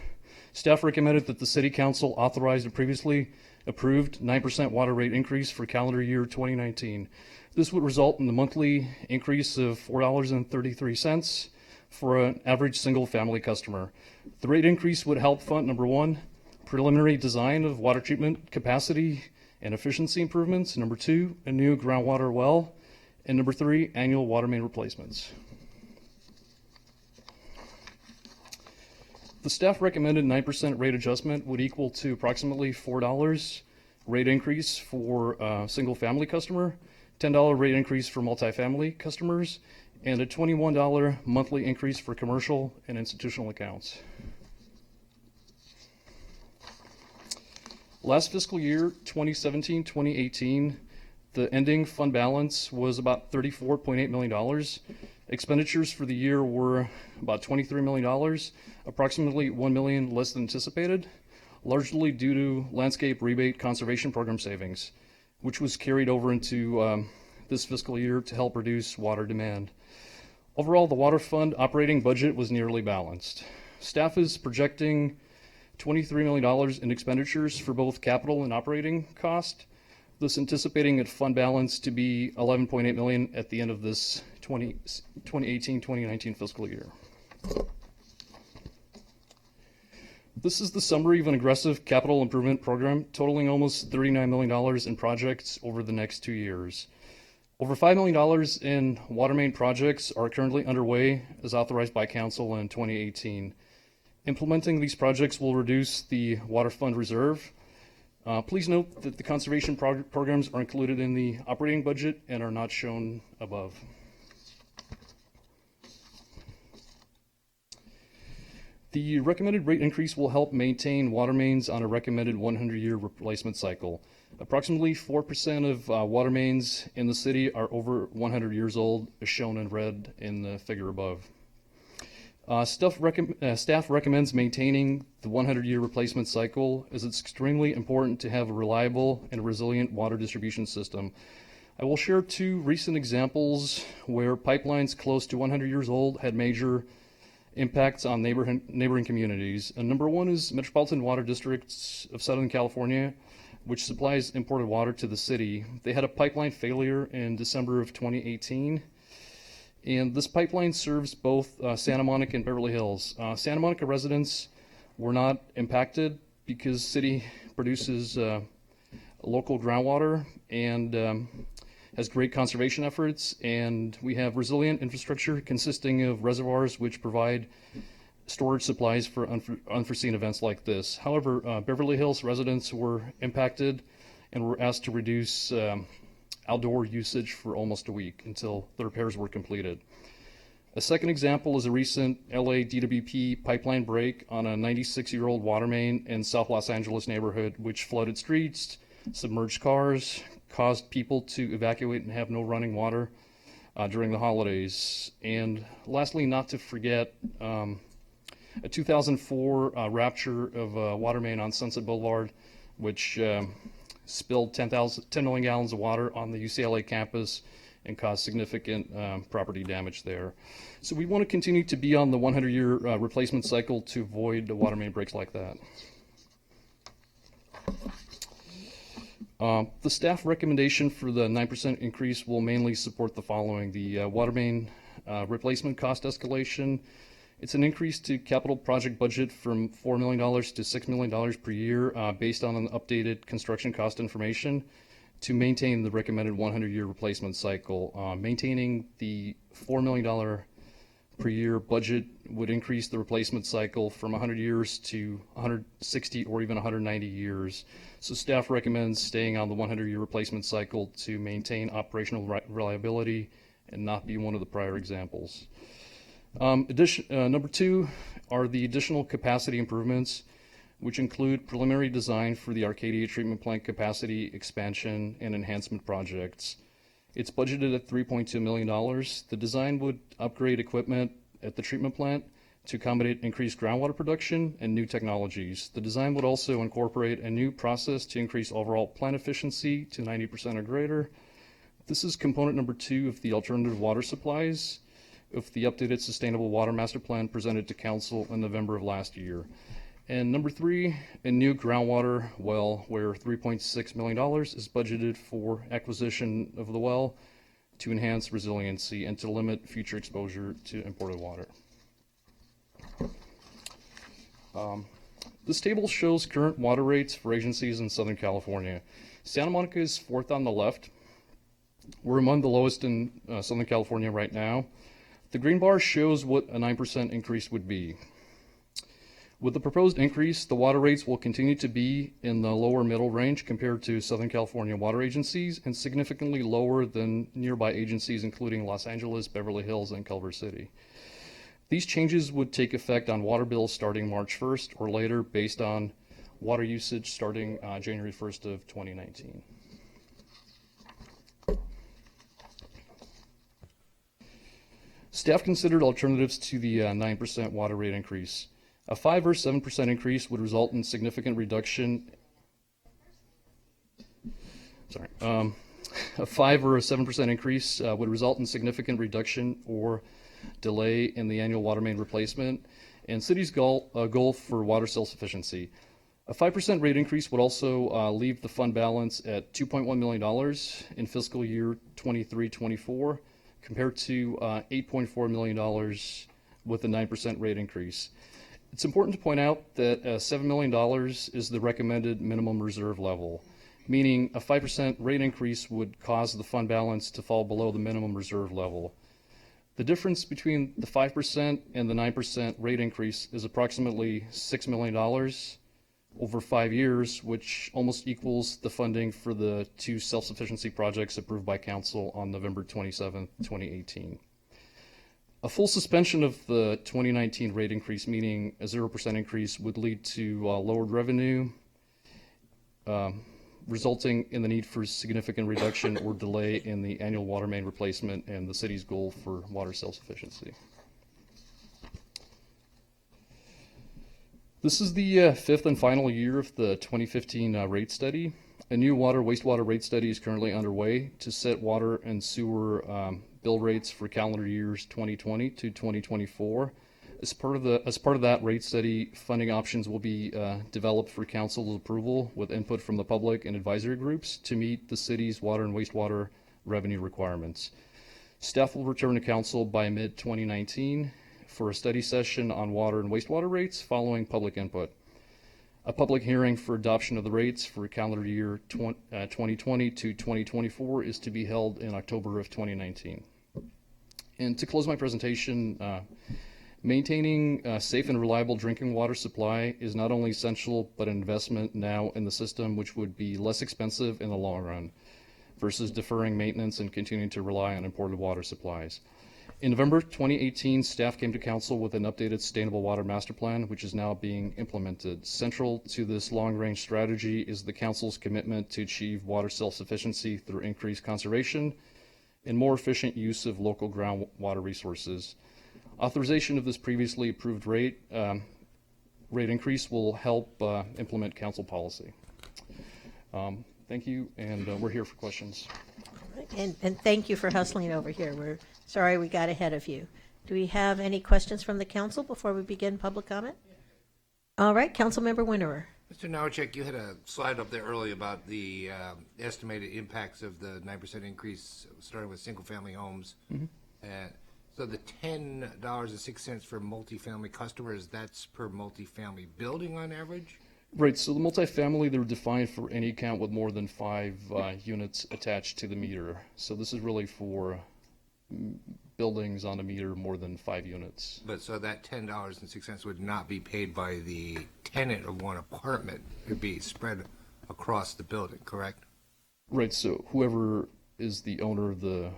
staff recommended that the city council authorize the previously approved 9% water rate increase for calendar year 2019. This would result in the monthly increase of $4.33 for an average single family customer. The rate increase would help fund, number 1, preliminary design of water treatment capacity and efficiency improvements, number 2, a new groundwater well, and number 3, annual water main replacements. The staff recommended 9% rate adjustment would equal to approximately $4 rate increase for single family customer, $10 rate increase for multifamily customers, and a $21 monthly increase for commercial and institutional accounts. Last fiscal year, 2017-2018, the ending fund balance was about $34.8 million. Expenditures for the year were about $23 million, approximately $1 million less than anticipated, largely due to landscape rebate conservation program savings, which was carried over into this fiscal year to help reduce water demand. Overall, the water fund operating budget was nearly balanced. Staff is projecting $23 million in expenditures for both capital and operating cost, thus anticipating a fund balance to be $11.8 million at the end of this 2018-2019 fiscal year. This is the summary of an aggressive capital improvement program totaling almost $39 million in projects over the next 2 years. Over $5 million in water main projects are currently underway as authorized by council in 2018. Implementing these projects will reduce the water fund reserve. Please note that the conservation programs are included in the operating budget and are not shown above. The recommended rate increase will help maintain water mains on a recommended 100-year replacement cycle. Approximately 4% of water mains in the city are over 100 years old, as shown in red in the figure above. Staff recommends maintaining the 100-year replacement cycle, as it's extremely important to have a reliable and resilient water distribution system. I will share two recent examples where pipelines close to 100 years old had major impacts on neighboring communities. And number one is Metropolitan Water District of Southern California, which supplies imported water to the city. They had a pipeline failure in December of 2018. And this pipeline serves both Santa Monica and Beverly Hills. Santa Monica residents were not impacted because city produces local groundwater and has great conservation efforts, and we have resilient infrastructure consisting of reservoirs which provide storage supplies for unforeseen events like this. However, Beverly Hills residents were impacted and were asked to reduce outdoor usage for almost a week until the repairs were completed. A second example is a recent LA DWP pipeline break on a 96-year-old water main in South Los Angeles neighborhood, which flooded streets, submerged cars, caused people to evacuate and have no running water during the holidays. And lastly, not to forget, a 2004 rupture of a water main on Sunset Boulevard, which spilled 10 million gallons of water on the UCLA campus and caused significant property damage there. So we want to continue to be on the 100-year replacement cycle to avoid the water main breaks like that. The staff recommendation for the 9% increase will mainly support the following: the water main replacement cost escalation. It's an increase to capital project budget from $4 million to $6 million per year based on an updated construction cost information to maintain the recommended 100-year replacement cycle. Maintaining the $4 million per year budget would increase the replacement cycle from 100 years to 160 or even 190 years. So staff recommends staying on the 100-year replacement cycle to maintain operational reliability and not be one of the prior examples. Number two are the additional capacity improvements, which include preliminary design for the Arcadia treatment plant capacity expansion and enhancement projects. It's budgeted at $3.2 million. The design would upgrade equipment at the treatment plant to accommodate increased groundwater production and new technologies. The design would also incorporate a new process to increase overall plant efficiency to 90% or greater. This is component number two of the alternative water supplies of the updated Sustainable Water Master Plan presented to Council in November of last year. And number three, a new groundwater well where $3.6 million is budgeted for acquisition of the well to enhance resiliency and to limit future exposure to imported water. This table shows current water rates for agencies in Southern California. Santa Monica is fourth on the left. We're among the lowest in Southern California right now. The green bar shows what a 9% increase would be. With the proposed increase, the water rates will continue to be in the lower middle range compared to Southern California water agencies and significantly lower than nearby agencies including Los Angeles, Beverly Hills, and Culver City. These changes would take effect on water bills starting March 1st or later based on water usage starting January 1st of 2019. Staff considered alternatives to the 9% water rate increase. A 5 or 7% increase would result in significant reduction. A 5 or a 7% increase would result in significant reduction or delay in the annual water main replacement and city's goal for water self-sufficiency. A 5% rate increase would also leave the fund balance at $2.1 million in fiscal year 23-24 compared to $8.4 million with a 9% rate increase. It's important to point out that $7 million is the recommended minimum reserve level, meaning a 5% rate increase would cause the fund balance to fall below the minimum reserve level. The difference between the 5% and the 9% rate increase is approximately $6 million over 5 years, which almost equals the funding for the 2 self-sufficiency projects approved by Council on November 27, 2018. A full suspension of the 2019 rate increase, meaning a 0% increase, would lead to lowered revenue, resulting in the need for significant reduction or delay in the annual water main replacement and the city's goal for water self-sufficiency. This is the fifth and final year of the 2015 rate study. A new wastewater rate study is currently underway to set water and sewer bill rates for calendar years 2020 to 2024. As part of that rate study, funding options will be developed for council's approval with input from the public and advisory groups to meet the city's water and wastewater revenue requirements. Staff will return to council by mid-2019 for a study session on water and wastewater rates following public input. A public hearing for adoption of the rates for calendar year 2020 to 2024 is to be held in October of 2019. And to close my presentation, maintaining a safe and reliable drinking water supply is not only essential, but an investment now in the system which would be less expensive in the long run versus deferring maintenance and continuing to rely on imported water supplies. In November 2018, staff came to council with an updated sustainable water master plan, which is now being implemented. Central to this long-range strategy is the council's commitment to achieve water self-sufficiency through increased conservation and more efficient use of local groundwater resources. Authorization of this previously approved rate increase will help implement council policy. Thank you, and we're here for questions. And thank you for hustling over here. We're sorry we got ahead of you. Do we have any questions from the council before we begin public comment? All right, Councilmember Winterer. Mr. Nowacek, you had a slide up there earlier about the estimated impacts of the 9% increase starting with single-family homes. So the $10.06 for multifamily customers, that's per multifamily building on average? Right, so the multifamily, they're defined for any account with more than 5 units attached to the meter. So this is really for buildings on a meter more than 5 units. But so that $10.06 would not be paid by the tenant of one apartment. It would be spread across the building, correct? Right, so whoever is the owner of the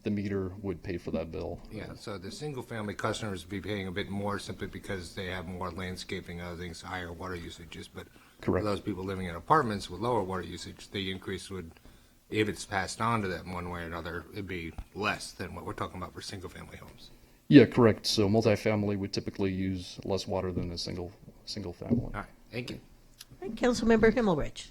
meter would pay for that bill. Yeah, so the single-family customers would be paying a bit more simply because they have more landscaping, other things, higher water usages. But correct. For those people living in apartments with lower water usage, the increase would, if it's passed on to them one way or another, it'd be less than what we're talking about for single-family homes. Yeah, correct. So multifamily would typically use less water than a single family. All right, thank you. All right, Councilmember Himmelrich.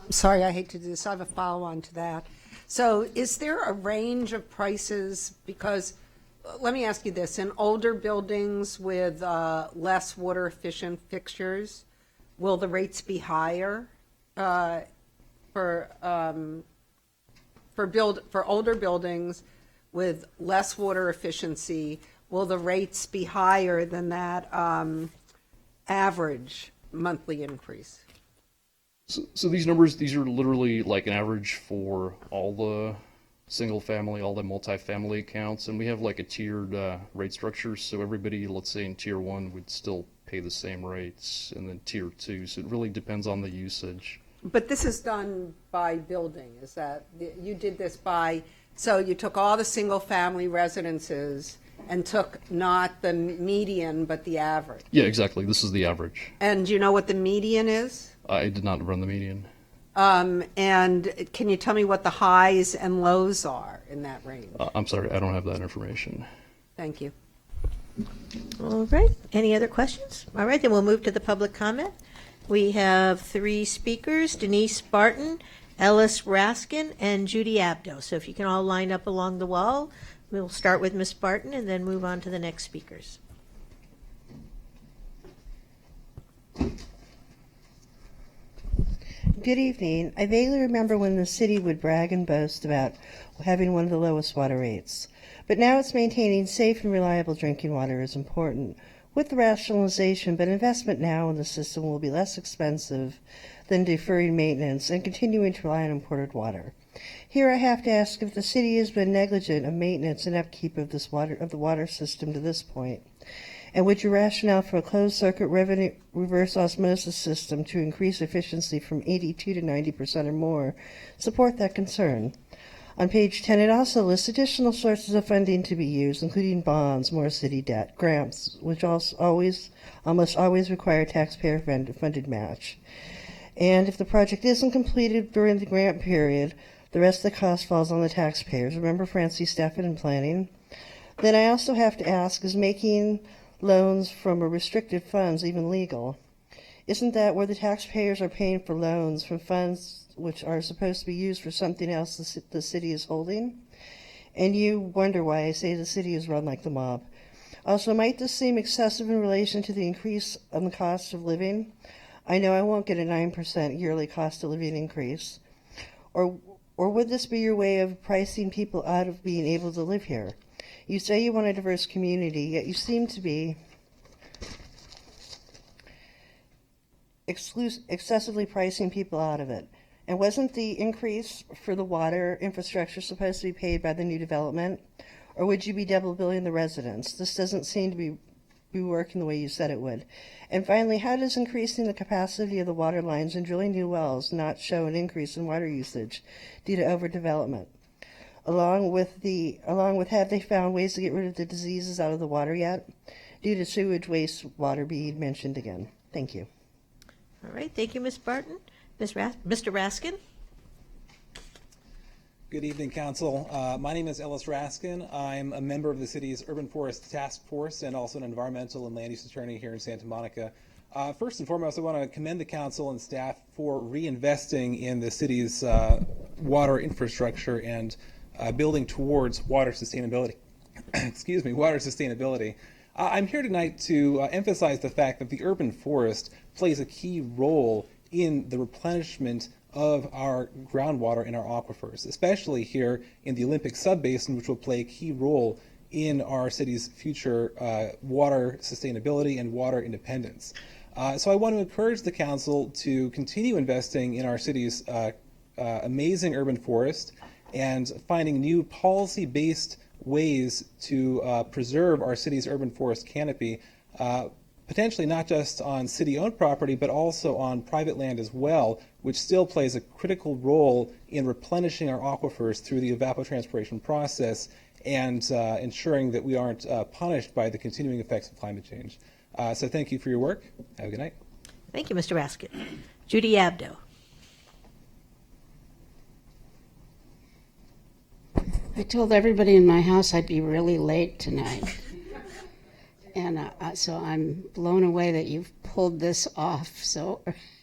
I'm sorry, I hate to do this. I have a follow-on to that. So is there a range of prices? Because let me ask you this. In older buildings with less water-efficient fixtures, will the rates be higher for older buildings with less water efficiency? Will the rates be higher than that average monthly increase? So these numbers, these are literally like an average for all the single family, all the multifamily accounts, and we have like a tiered rate structure. So everybody, let's say in tier 1, would still pay the same rates, and then tier 2. So it really depends on the usage. But this is done by building. Is that you did this by? So you took all the single family residences and took not the median but the average. Yeah, exactly. This is the average. And do you know what the median is? I did not run the median. And can you tell me what the highs and lows are in that range? I'm sorry, I don't have that information. Thank you. All right. Any other questions? All right, then we'll move to the public comment. We have 3 speakers, Denise Barton, Ellis Raskin, and Judy Abdo. So if you can all line up along the wall, we'll start with Ms. Barton and then move on to the next speakers. Good evening. I vaguely remember when the city would brag and boast about having one of the lowest water rates. But now it's maintaining safe and reliable drinking water is important. With the rationalization, but investment now in the system will be less expensive than deferring maintenance and continuing to rely on imported water. Here I have to ask if the city has been negligent of maintenance and upkeep of the water system to this point. And would your rationale for a closed-circuit reverse osmosis system to increase efficiency from 82 to 90% or more support that concern? On page 10, it also lists additional sources of funding to be used, including bonds, more city debt, grants, which almost always require taxpayer-funded match. And if the project isn't completed during the grant period, the rest of the cost falls on the taxpayers. Remember Francie Steffen in planning? Then I also have to ask, is making loans from a restricted funds even legal? Isn't that where the taxpayers are paying for loans from funds which are supposed to be used for something else the city is holding? And you wonder why I say the city is run like the mob. Also, might this seem excessive in relation to the increase on the cost of living? I know I won't get a 9% yearly cost of living increase. Or would this be your way of pricing people out of being able to live here? You say you want a diverse community, yet you seem to be excessively pricing people out of it. And wasn't the increase for the water infrastructure supposed to be paid by the new development? Or would you be double billing the residents? This doesn't seem to be working the way you said it would. And finally, how does increasing the capacity of the water lines and drilling new wells not show an increase in water usage due to overdevelopment? Along with have they found ways to get rid of the diseases out of the water yet? Due to sewage wastewater being mentioned again. Thank you. All right, thank you, Ms. Barton. Mr. Raskin? Good evening, Council. My name is Ellis Raskin. I'm a member of the city's Urban Forest Task Force and also an environmental and land use attorney here in Santa Monica. First and foremost, I want to commend the Council and staff for reinvesting in the city's water infrastructure and building towards water sustainability. Excuse me, water sustainability. I'm here tonight to emphasize the fact that the urban forest plays a key role in the replenishment of our groundwater in our aquifers, especially here in the Olympic subbasin, which will play a key role in our city's future water sustainability and water independence. So I want to encourage the Council to continue investing in our city's amazing urban forest and finding new policy-based ways to preserve our city's urban forest canopy, potentially not just on city-owned property, but also on private land as well, which still plays a critical role in replenishing our aquifers through the evapotranspiration process and ensuring that we aren't punished by the continuing effects of climate change. So thank you for your work. Have a good night. Thank you, Mr. Raskin. Judy Abdo. I told everybody in my house I'd be really late tonight. And so I'm blown away that you've pulled this off. So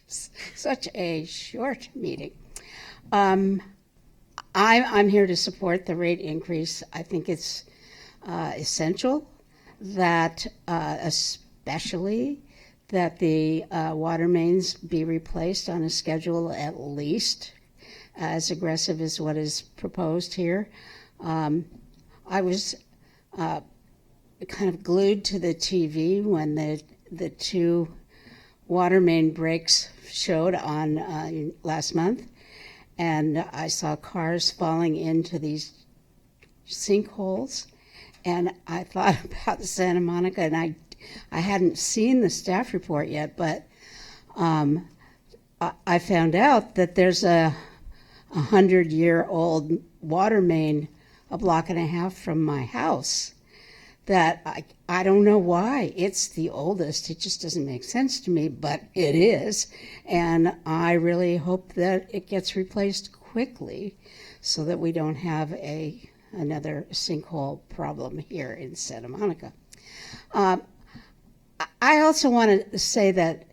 such a short meeting. I'm here to support the rate increase. I think it's essential that especially that the water mains be replaced on a schedule at least as aggressive as what is proposed here. I was kind of glued to the TV when the two water main breaks showed on last month, and I saw cars falling into these sinkholes, and I thought about Santa Monica, and I hadn't seen the staff report yet, but I found out that there's a 100-year-old water main a block and a half from my house that I don't know why. It's the oldest. It just doesn't make sense to me, but it is. And I really hope that it gets replaced quickly so that we don't have another sinkhole problem here in Santa Monica. I also want to say that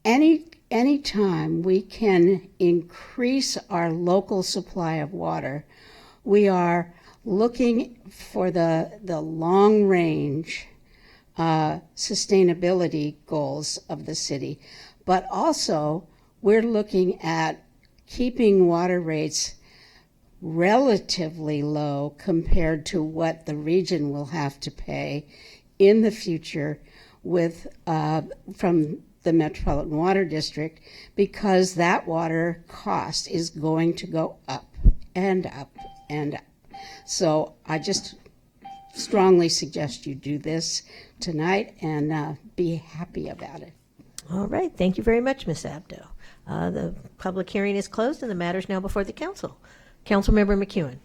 any time we can increase our local supply of water, we are looking for the long-range sustainability goals of the city, but also we're looking at keeping water rates relatively low compared to what the region will have to pay in the future with from the Metropolitan Water District, because that water cost is going to go up and up and up. So I just strongly suggest you do this tonight and be happy about it. All right. Thank you very much, Ms. Abdo. The public hearing is closed and the matter is now before the council. Councilmember McEwen.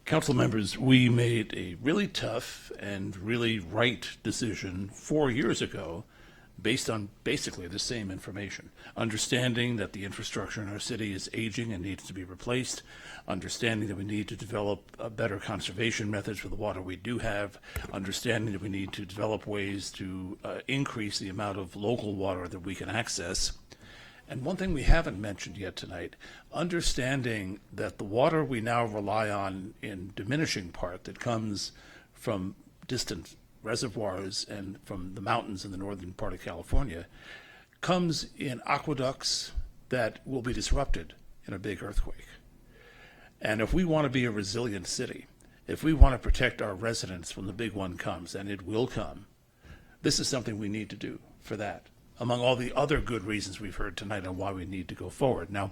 Council members, we made a really tough and really right decision 4 years ago based on basically the same information. Understanding that the infrastructure in our city is aging and needs to be replaced, understanding that we need to develop better conservation methods for the water we do have, understanding that we need to develop ways to increase the amount of local water that we can access. And one thing we haven't mentioned yet tonight, understanding that the water we now rely on in diminishing part that comes from distant reservoirs and from the mountains in the northern part of California comes in aqueducts that will be disrupted in a big earthquake. And if we want to be a resilient city, if we want to protect our residents when the big one comes, and it will come, this is something we need to do for that, among all the other good reasons we've heard tonight on why we need to go forward. Now,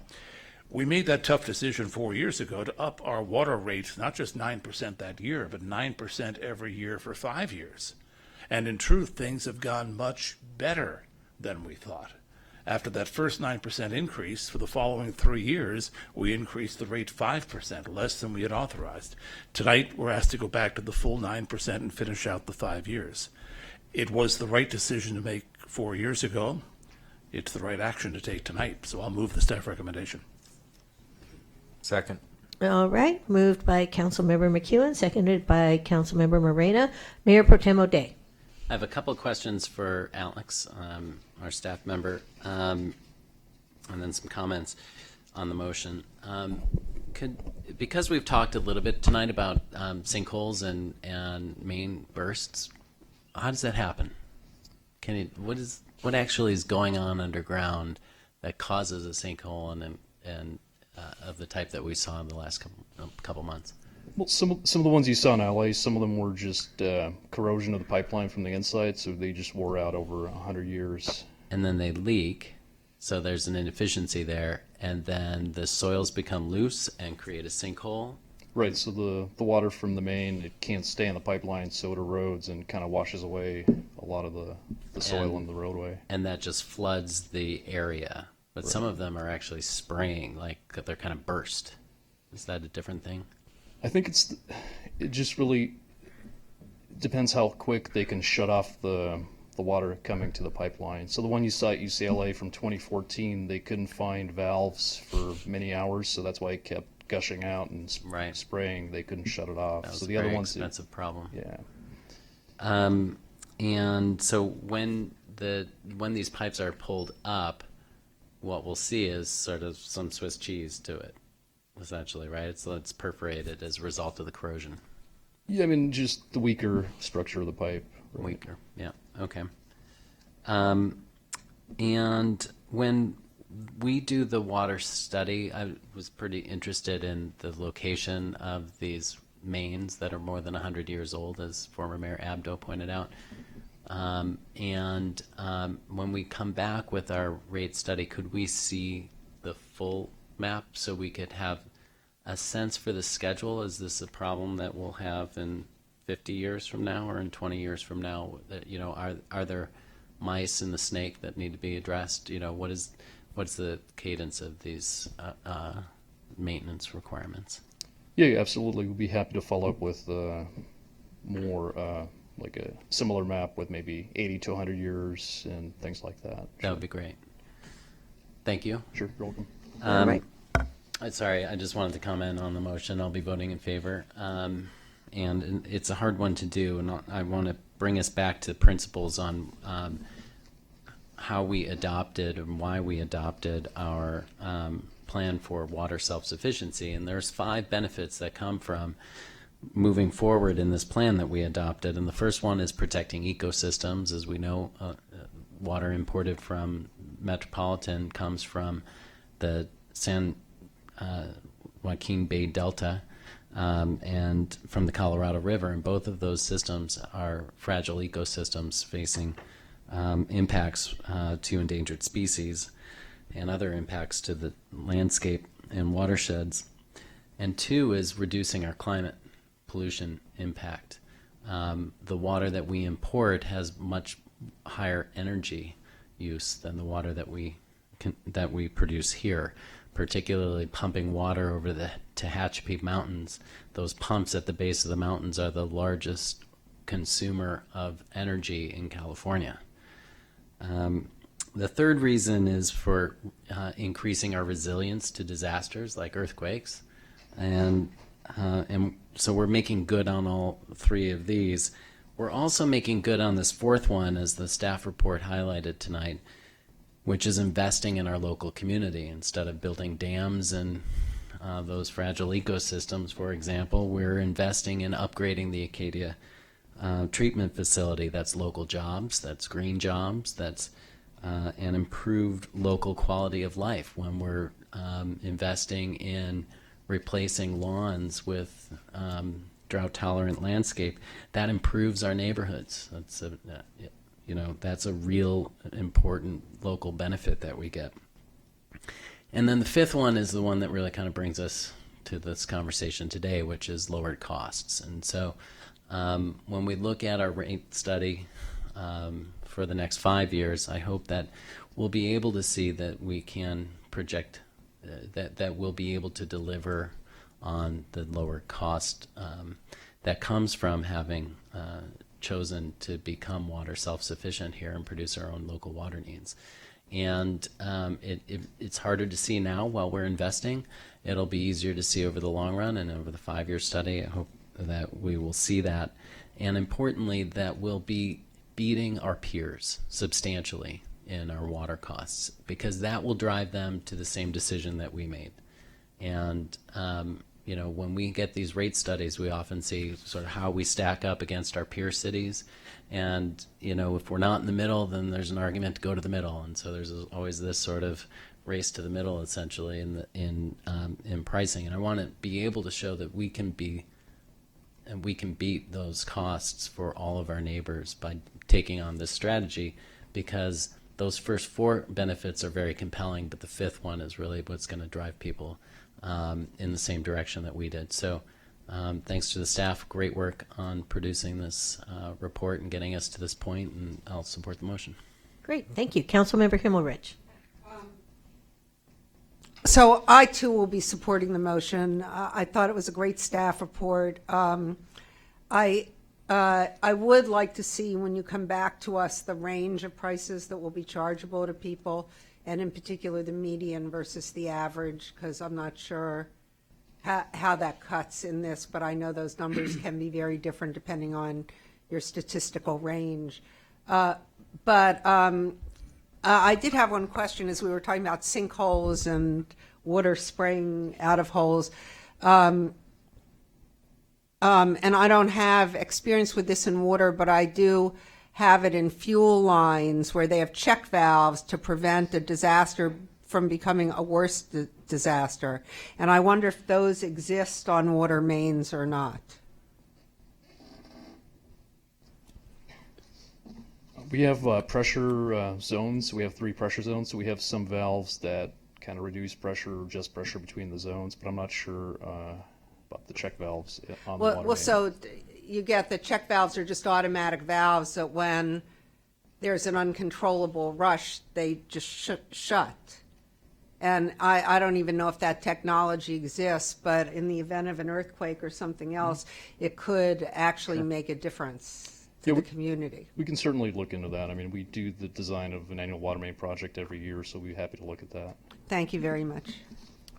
we made that tough decision 4 years ago to up our water rates, not just 9% that year, but 9% every year for 5 years. And in truth, things have gone much better than we thought. After that first 9% increase, for the following 3 years, we increased the rate 5%, less than we had authorized. Tonight, we're asked to go back to the full 9% and finish out the 5 years. It was the right decision to make 4 years ago. It's the right action to take tonight, so I'll move the staff recommendation. Second. All right, moved by Councilmember McEwen, seconded by Councilmember Morena. Mayor Pro Tem O'Day. I have a couple of questions for Alex, our staff member, and then some comments on the motion. Because we've talked a little bit tonight about sinkholes and main bursts, how does that happen? What actually is going on underground that causes a sinkhole and of the type that we saw in the last couple months? Well, some of the ones you saw in LA, some of them were just corrosion of the pipeline from the inside, so they just wore out over 100 years. And then they leak, so there's an inefficiency there, and then the soils become loose and create a sinkhole. Right, so the water from the main, it can't stay in the pipeline, so it erodes and kind of washes away a lot of the soil in the roadway. And that just floods the area. But some of them are actually spraying, like they're kind of burst. Is that a different thing? I think it just really depends how quick they can shut off the water coming to the pipeline. So the one you saw at UCLA from 2014, they couldn't find valves for many hours, so that's why it kept gushing out and spraying. They couldn't shut it off. That was So the a very other ones, expensive problem. Yeah. And so when these pipes are pulled up, what we'll see is sort of some Swiss cheese to it, essentially, right? It's perforated as a result of the corrosion. Yeah, I mean, just the weaker structure of the pipe. Right? Weaker, yeah, okay. And when we do the water study, I was pretty interested in the location of these mains that are more than 100 years old, as former Mayor Abdo pointed out. When we come back with our rate study, could we see the full map so we could have a sense for the schedule? Is this a problem that we'll have in 50 years from now or in 20 years from now? That, are there mice in the snake that need to be addressed? What's the cadence of these maintenance requirements? Yeah, absolutely. We'd be happy to follow up with more like a similar map with maybe 80 to 100 years and things like that. That would be great. Thank you. Sure, you're welcome. All right. Sorry, I just wanted to comment on the motion. I'll be voting in favor. And it's a hard one to do, and I want to bring us back to principles on how we adopted and why we adopted our plan for water self-sufficiency. And there's 5 benefits that come from moving forward in this plan that we adopted. And the first one is protecting ecosystems. As we know, water imported from Metropolitan comes from the San Joaquin Bay Delta and from the Colorado River, and both of those systems are fragile ecosystems facing impacts to endangered species and other impacts to the landscape and watersheds. And 2 is reducing our climate pollution impact. The water that we import has much higher energy use than the water that we produce here, particularly pumping water over the Tehachapi Mountains. Those pumps at the base of the mountains are the largest consumer of energy in California. The third reason is for increasing our resilience to disasters like earthquakes, and so we're making good on all three of these. We're also making good on this fourth one, as the staff report highlighted tonight, which is investing in our local community. Instead of building dams and those fragile ecosystems, for example, we're investing in upgrading the Acadia treatment facility. That's local jobs, that's green jobs, that's an improved local quality of life. When we're investing in replacing lawns with drought-tolerant landscape, that improves our neighborhoods. That's that's a real important local benefit that we get. And then the fifth one is the one that really kind of brings us to this conversation today, which is lowered costs. And so when we look at our rate study for the next 5 years, I hope that we'll be able to see that we can project that we'll be able to deliver on the lower cost that comes from having chosen to become water self-sufficient here and produce our own local water needs. And it's harder to see now while we're investing. It'll be easier to see over the long run, and over the 5-year study, I hope that we will see that. And importantly, that we'll be beating our peers substantially in our water costs, because that will drive them to the same decision that we made. And when we get these rate studies, we often see sort of how we stack up against our peer cities. And, if we're not in the middle, then there's an argument to go to the middle. And so there's always this sort of race to the middle, essentially, in pricing. And I want to be able to show that we can beat those costs for all of our neighbors by taking on this strategy, because those first four benefits are very compelling, but the fifth one is really what's going to drive people in the same direction that we did. So thanks to the staff, great work on producing this report and getting us to this point, and I'll support the motion. Great, thank you. Councilmember Himmelrich. So I too will be supporting the motion. I thought it was a great staff report. I would like to see, when you come back to us, the range of prices that will be chargeable to people, and in particular the median versus the average, because I'm not sure how that cuts in this, but I know those numbers can be very different depending on your statistical range. I did have one question as we were talking about sinkholes and water spraying out of holes. And I don't have experience with this in water, but I do have it in fuel lines where they have check valves to prevent a disaster from becoming a worse disaster. And I wonder if those exist on water mains or not. We have pressure zones. We have 3 pressure zones. So we have some valves that kind of reduce pressure or just pressure between the zones, but I'm not sure about the check valves on the water main. So you get the check valves are just automatic valves that when there's an uncontrollable rush, they just shut. And I don't even know if that technology exists, but in the event of an earthquake or something else, it could actually make a difference to the community. We can certainly look into that. I mean, we do the design of an annual water main project every year, so we'd be happy to look at that. Thank you very much.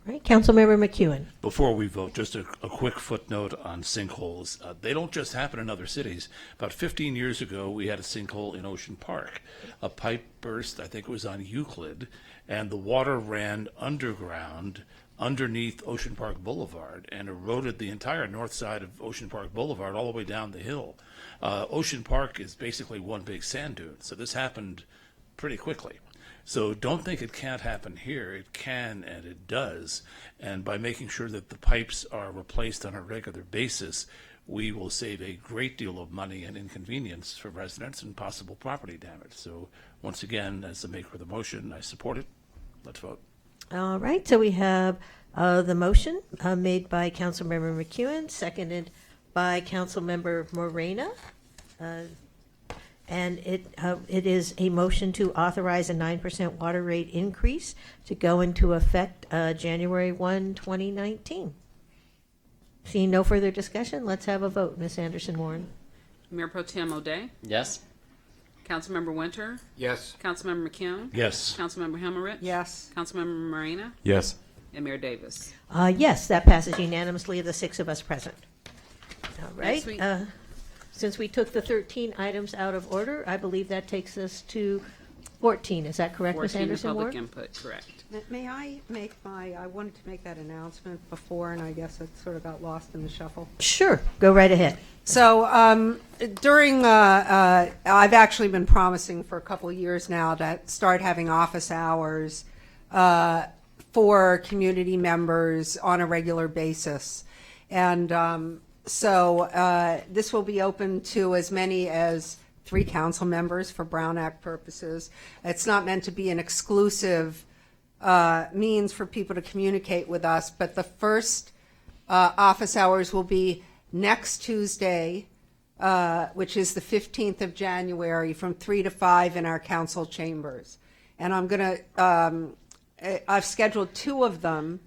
All right, Councilmember McEwen. Before we vote, just a quick footnote on sinkholes. They don't just happen in other cities. About 15 years ago, we had a sinkhole in Ocean Park. A pipe burst, I think it was on Euclid, and the water ran underground underneath Ocean Park Boulevard and eroded the entire north side of Ocean Park Boulevard all the way down the hill. Ocean Park is basically one big sand dune, so this happened pretty quickly. So don't think it can't happen here. It can, and it does. And by making sure that the pipes are replaced on a regular basis, we will save a great deal of money and inconvenience for residents and possible property damage. So once again, as the maker of the motion, I support it. Let's vote. All right, so we have the motion made by Councilmember McEwen, seconded by Councilmember Morena. And it is a motion to authorize a 9% water rate increase to go into effect January 1, 2019. Seeing no further discussion, let's have a vote. Ms. Anderson-Warren. Mayor Pro Tem O'Day? Yes. Councilmember Winter? Yes. Councilmember McCune? Yes. Councilmember Himmerich? Yes. Councilmember Marina? Yes. And Mayor Davis. Yes, that passes unanimously of the 6 of us present. All right. Next we- Since we took the 13 items out of order, I believe that takes us to 14. Is that correct, Ms. 14 Anderson public Ward? input, correct. May I make I wanted to make that announcement before, and I guess it sort of got lost in the shuffle. Sure. Go right ahead. So during, I've actually been promising for a couple of years now to start having office hours for community members on a regular basis. And so this will be open to as many as 3 council members for Brown Act purposes. It's not meant to be an exclusive means for people to communicate with us, but the first office hours will be next Tuesday, which is the 15th of January, from 3 to 5 in our council chambers. And I'm going to, I've scheduled 2 of them,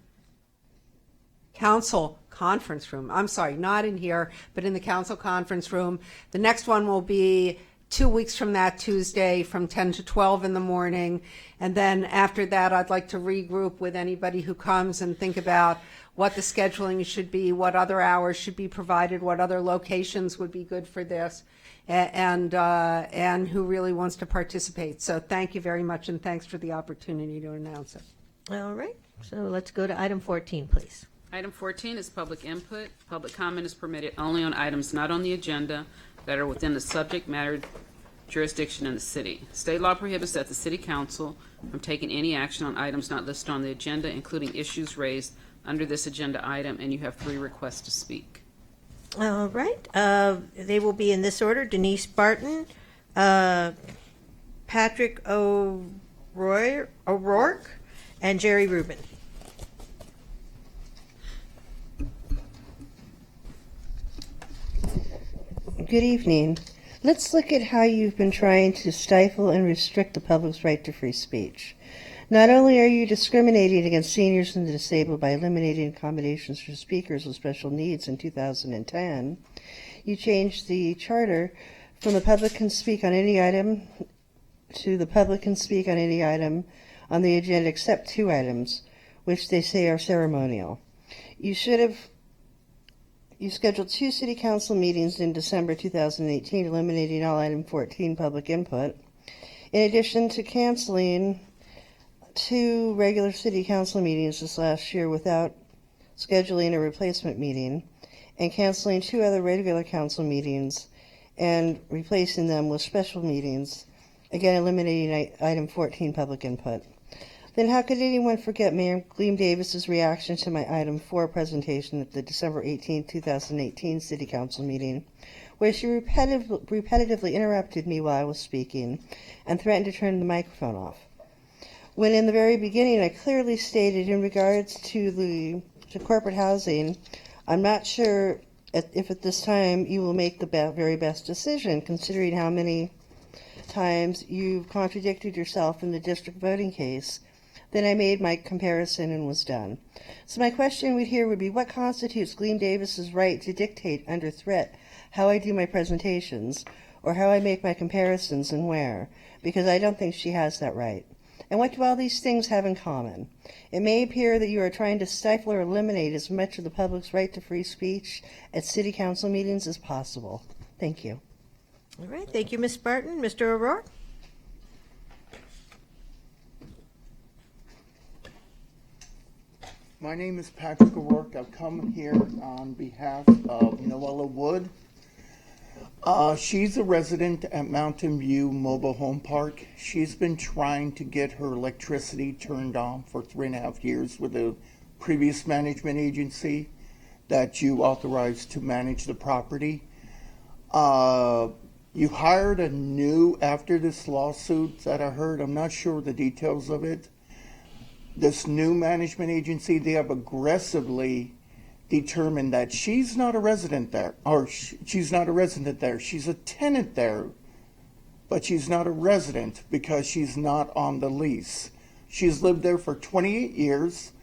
council conference room. I'm sorry, not in here, but in the council conference room. The next one will be 2 weeks from that Tuesday from 10 to 12 in the morning. And then after that, I'd like to regroup with anybody who comes and think about what the scheduling should be, what other hours should be provided, what other locations would be good for this, and who really wants to participate. So thank you very much, and thanks for the opportunity to announce it. All right. So let's go to item 14, please. Item 14 is public input. Public comment is permitted only on items not on the agenda that are within the subject matter jurisdiction in the city. State law prohibits that the city council from taking any action on items not listed on the agenda, including issues raised under this agenda item, and you have 3 requests to speak. All right. They will be in this order: Denise Barton, Patrick O'Rourke, and Jerry Rubin. Good evening. Let's look at how you've been trying to stifle and restrict the public's right to free speech. Not only are you discriminating against seniors and the disabled by eliminating accommodations for speakers with special needs in 2010, you changed the charter from the public can speak on any item to the public can speak on any item on the agenda except 2 items, which they say are ceremonial. You scheduled 2 city council meetings in December 2018, eliminating all item 14 public input, in addition to canceling 2 regular city council meetings this last year without scheduling a replacement meeting, and canceling 2 other regular council meetings and replacing them with special meetings, again eliminating item 14 public input. Then how could anyone forget Mayor Gleam Davis's reaction to my item 4 presentation at the December 18, 2018 City Council meeting, where she repetitively interrupted me while I was speaking and threatened to turn the microphone off? When in the very beginning I clearly stated in regards to corporate housing, I'm not sure if at this time you will make the very best decision, considering how many times you've contradicted yourself in the district voting case. Then I made my comparison and was done. So my question here would be, what constitutes Gleam Davis's right to dictate under threat how I do my presentations or how I make my comparisons and where? Because I don't think she has that right. And what do all these things have in common? It may appear that you are trying to stifle or eliminate as much of the public's right to free speech at city council meetings as possible. Thank you. All right. Thank you, Ms. Barton. Mr. O'Rourke? My name is Patrick O'Rourke. I've come here on behalf of Noella Wood. She's a resident at Mountain View Mobile Home Park. She's been trying to get her electricity turned on for 3.5 years with the previous management agency that you authorized to manage the property. You hired a new, after this lawsuit that I heard, I'm not sure the details of it, this new management agency, they have aggressively determined that she's not a resident there, or she's not a resident there. She's a tenant there, but she's not a resident because she's not on the lease. She's lived there for 28 years,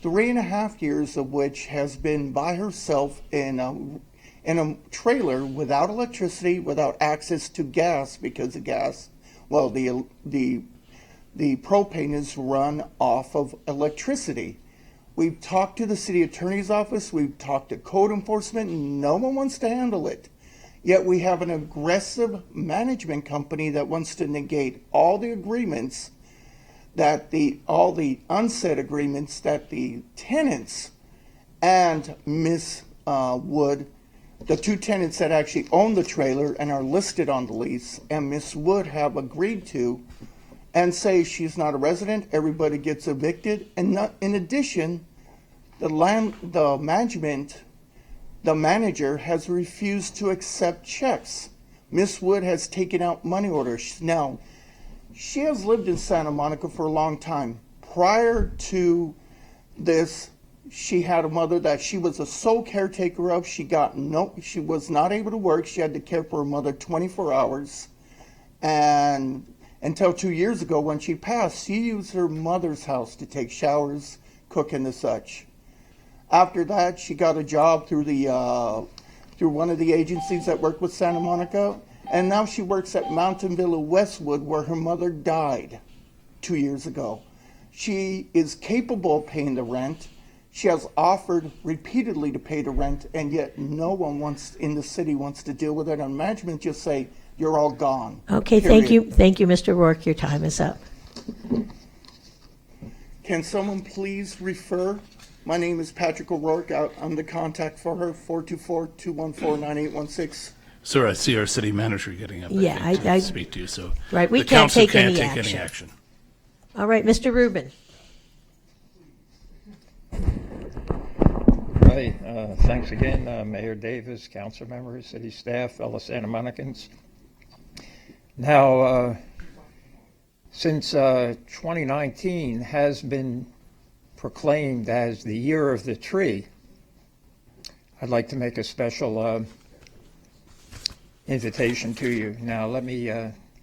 3.5 years of which has been by herself in in a trailer without electricity, without access to gas, because the gas, well, the propane is run off of electricity. We've talked to the city attorney's office, we've talked to code enforcement, and no one wants to handle it. Yet we have an aggressive management company that wants to negate all the agreements all the unsaid agreements that the tenants and Miss Wood, the two tenants that actually own the trailer and are listed on the lease, and Miss Wood have agreed to, and say she's not a resident, everybody gets evicted, and not, in addition, the manager has refused to accept checks. Miss Wood has taken out money orders. Now, she has lived in Santa Monica for a long time. Prior to this, she had a mother that she was a sole caretaker of. She was not able to work. She had to care for her mother 24 hours. And until 2 years ago when she passed, she used her mother's house to take showers, cook, and the such. After that, she got a job through one of the agencies that worked with Santa Monica, and now she works at Mountain Villa Westwood, where her mother died 2 years ago. She is capable of paying the rent. She has offered repeatedly to pay the rent, and yet no one in the city wants to deal with it. And management just say, you're all gone. Okay, period. thank you, Mr. Rourke. Your time is up. Can someone please refer? My name is Patrick O'Rourke. I'm the contact for her, 424-214-9816. Sir, I see our city manager getting up. Yeah, I speak to you, so right, we the can't council take can't any take action. any action. All right, Mr. Rubin. Right, thanks again, Mayor Davis, council members, city staff, fellow Santa Monicans. Now, since 2019 has been proclaimed as the year of the tree, I'd like to make a special invitation to you. Now, let me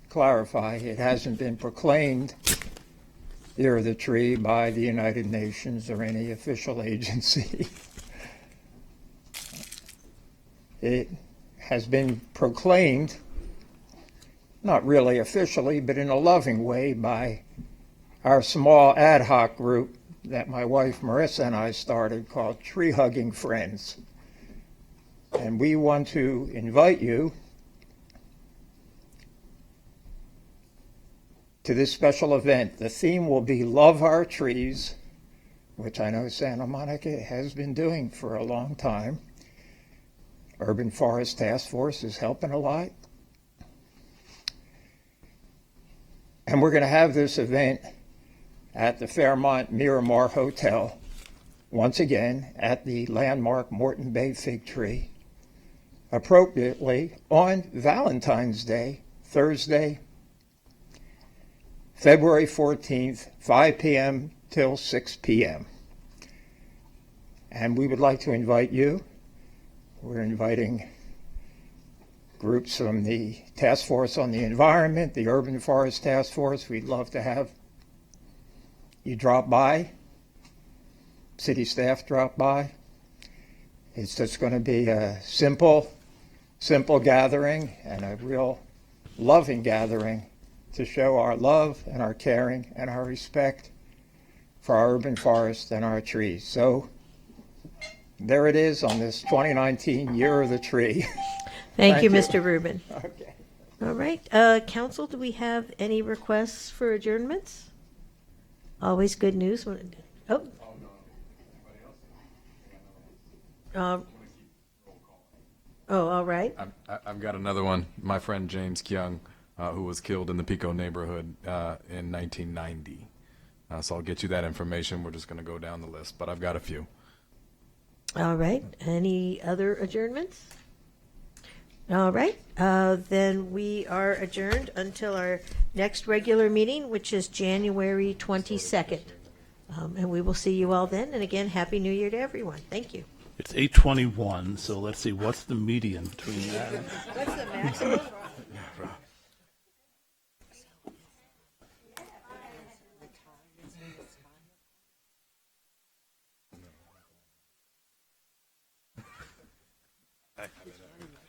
clarify, it hasn't been proclaimed year of the tree by the United Nations or any official agency. It has been proclaimed, not really officially, but in a loving way by our small ad hoc group that my wife Marissa and I started called Tree Hugging Friends. And we want to invite you to this special event. The theme will be Love Our Trees, which I know Santa Monica has been doing for a long time. Urban Forest Task Force is helping a lot. And we're going to have this event at the Fairmont Miramar Hotel, once again at the landmark Morton Bay Fig Tree, appropriately on Valentine's Day, Thursday, February 14th, 5 p.m. till 6 p.m. And we would like to invite you. We're inviting groups from the Task Force on the Environment, the Urban Forest Task Force. We'd love to have you drop by, city staff drop by. It's just going to be a simple gathering and a real loving gathering to show our love and our caring and our respect for our urban forest and our trees. So there it is on this 2019 Year of the Tree. Thank you, Mr. Rubin. Okay. All right, council, do we have any requests for adjournments? Always good news. Oh. All right. I've got another one. My friend James Kyung, who was killed in the Pico neighborhood in 1990. So I'll get you that information. We're just going to go down the list, but I've got a few. All right. Any other adjournments? All right. Then we are adjourned until our next regular meeting, which is January 22nd. And we will see you all then. And again, Happy New Year to everyone. Thank you. It's 8:21, so let's see, what's the median between that? What's the maximum? Aye.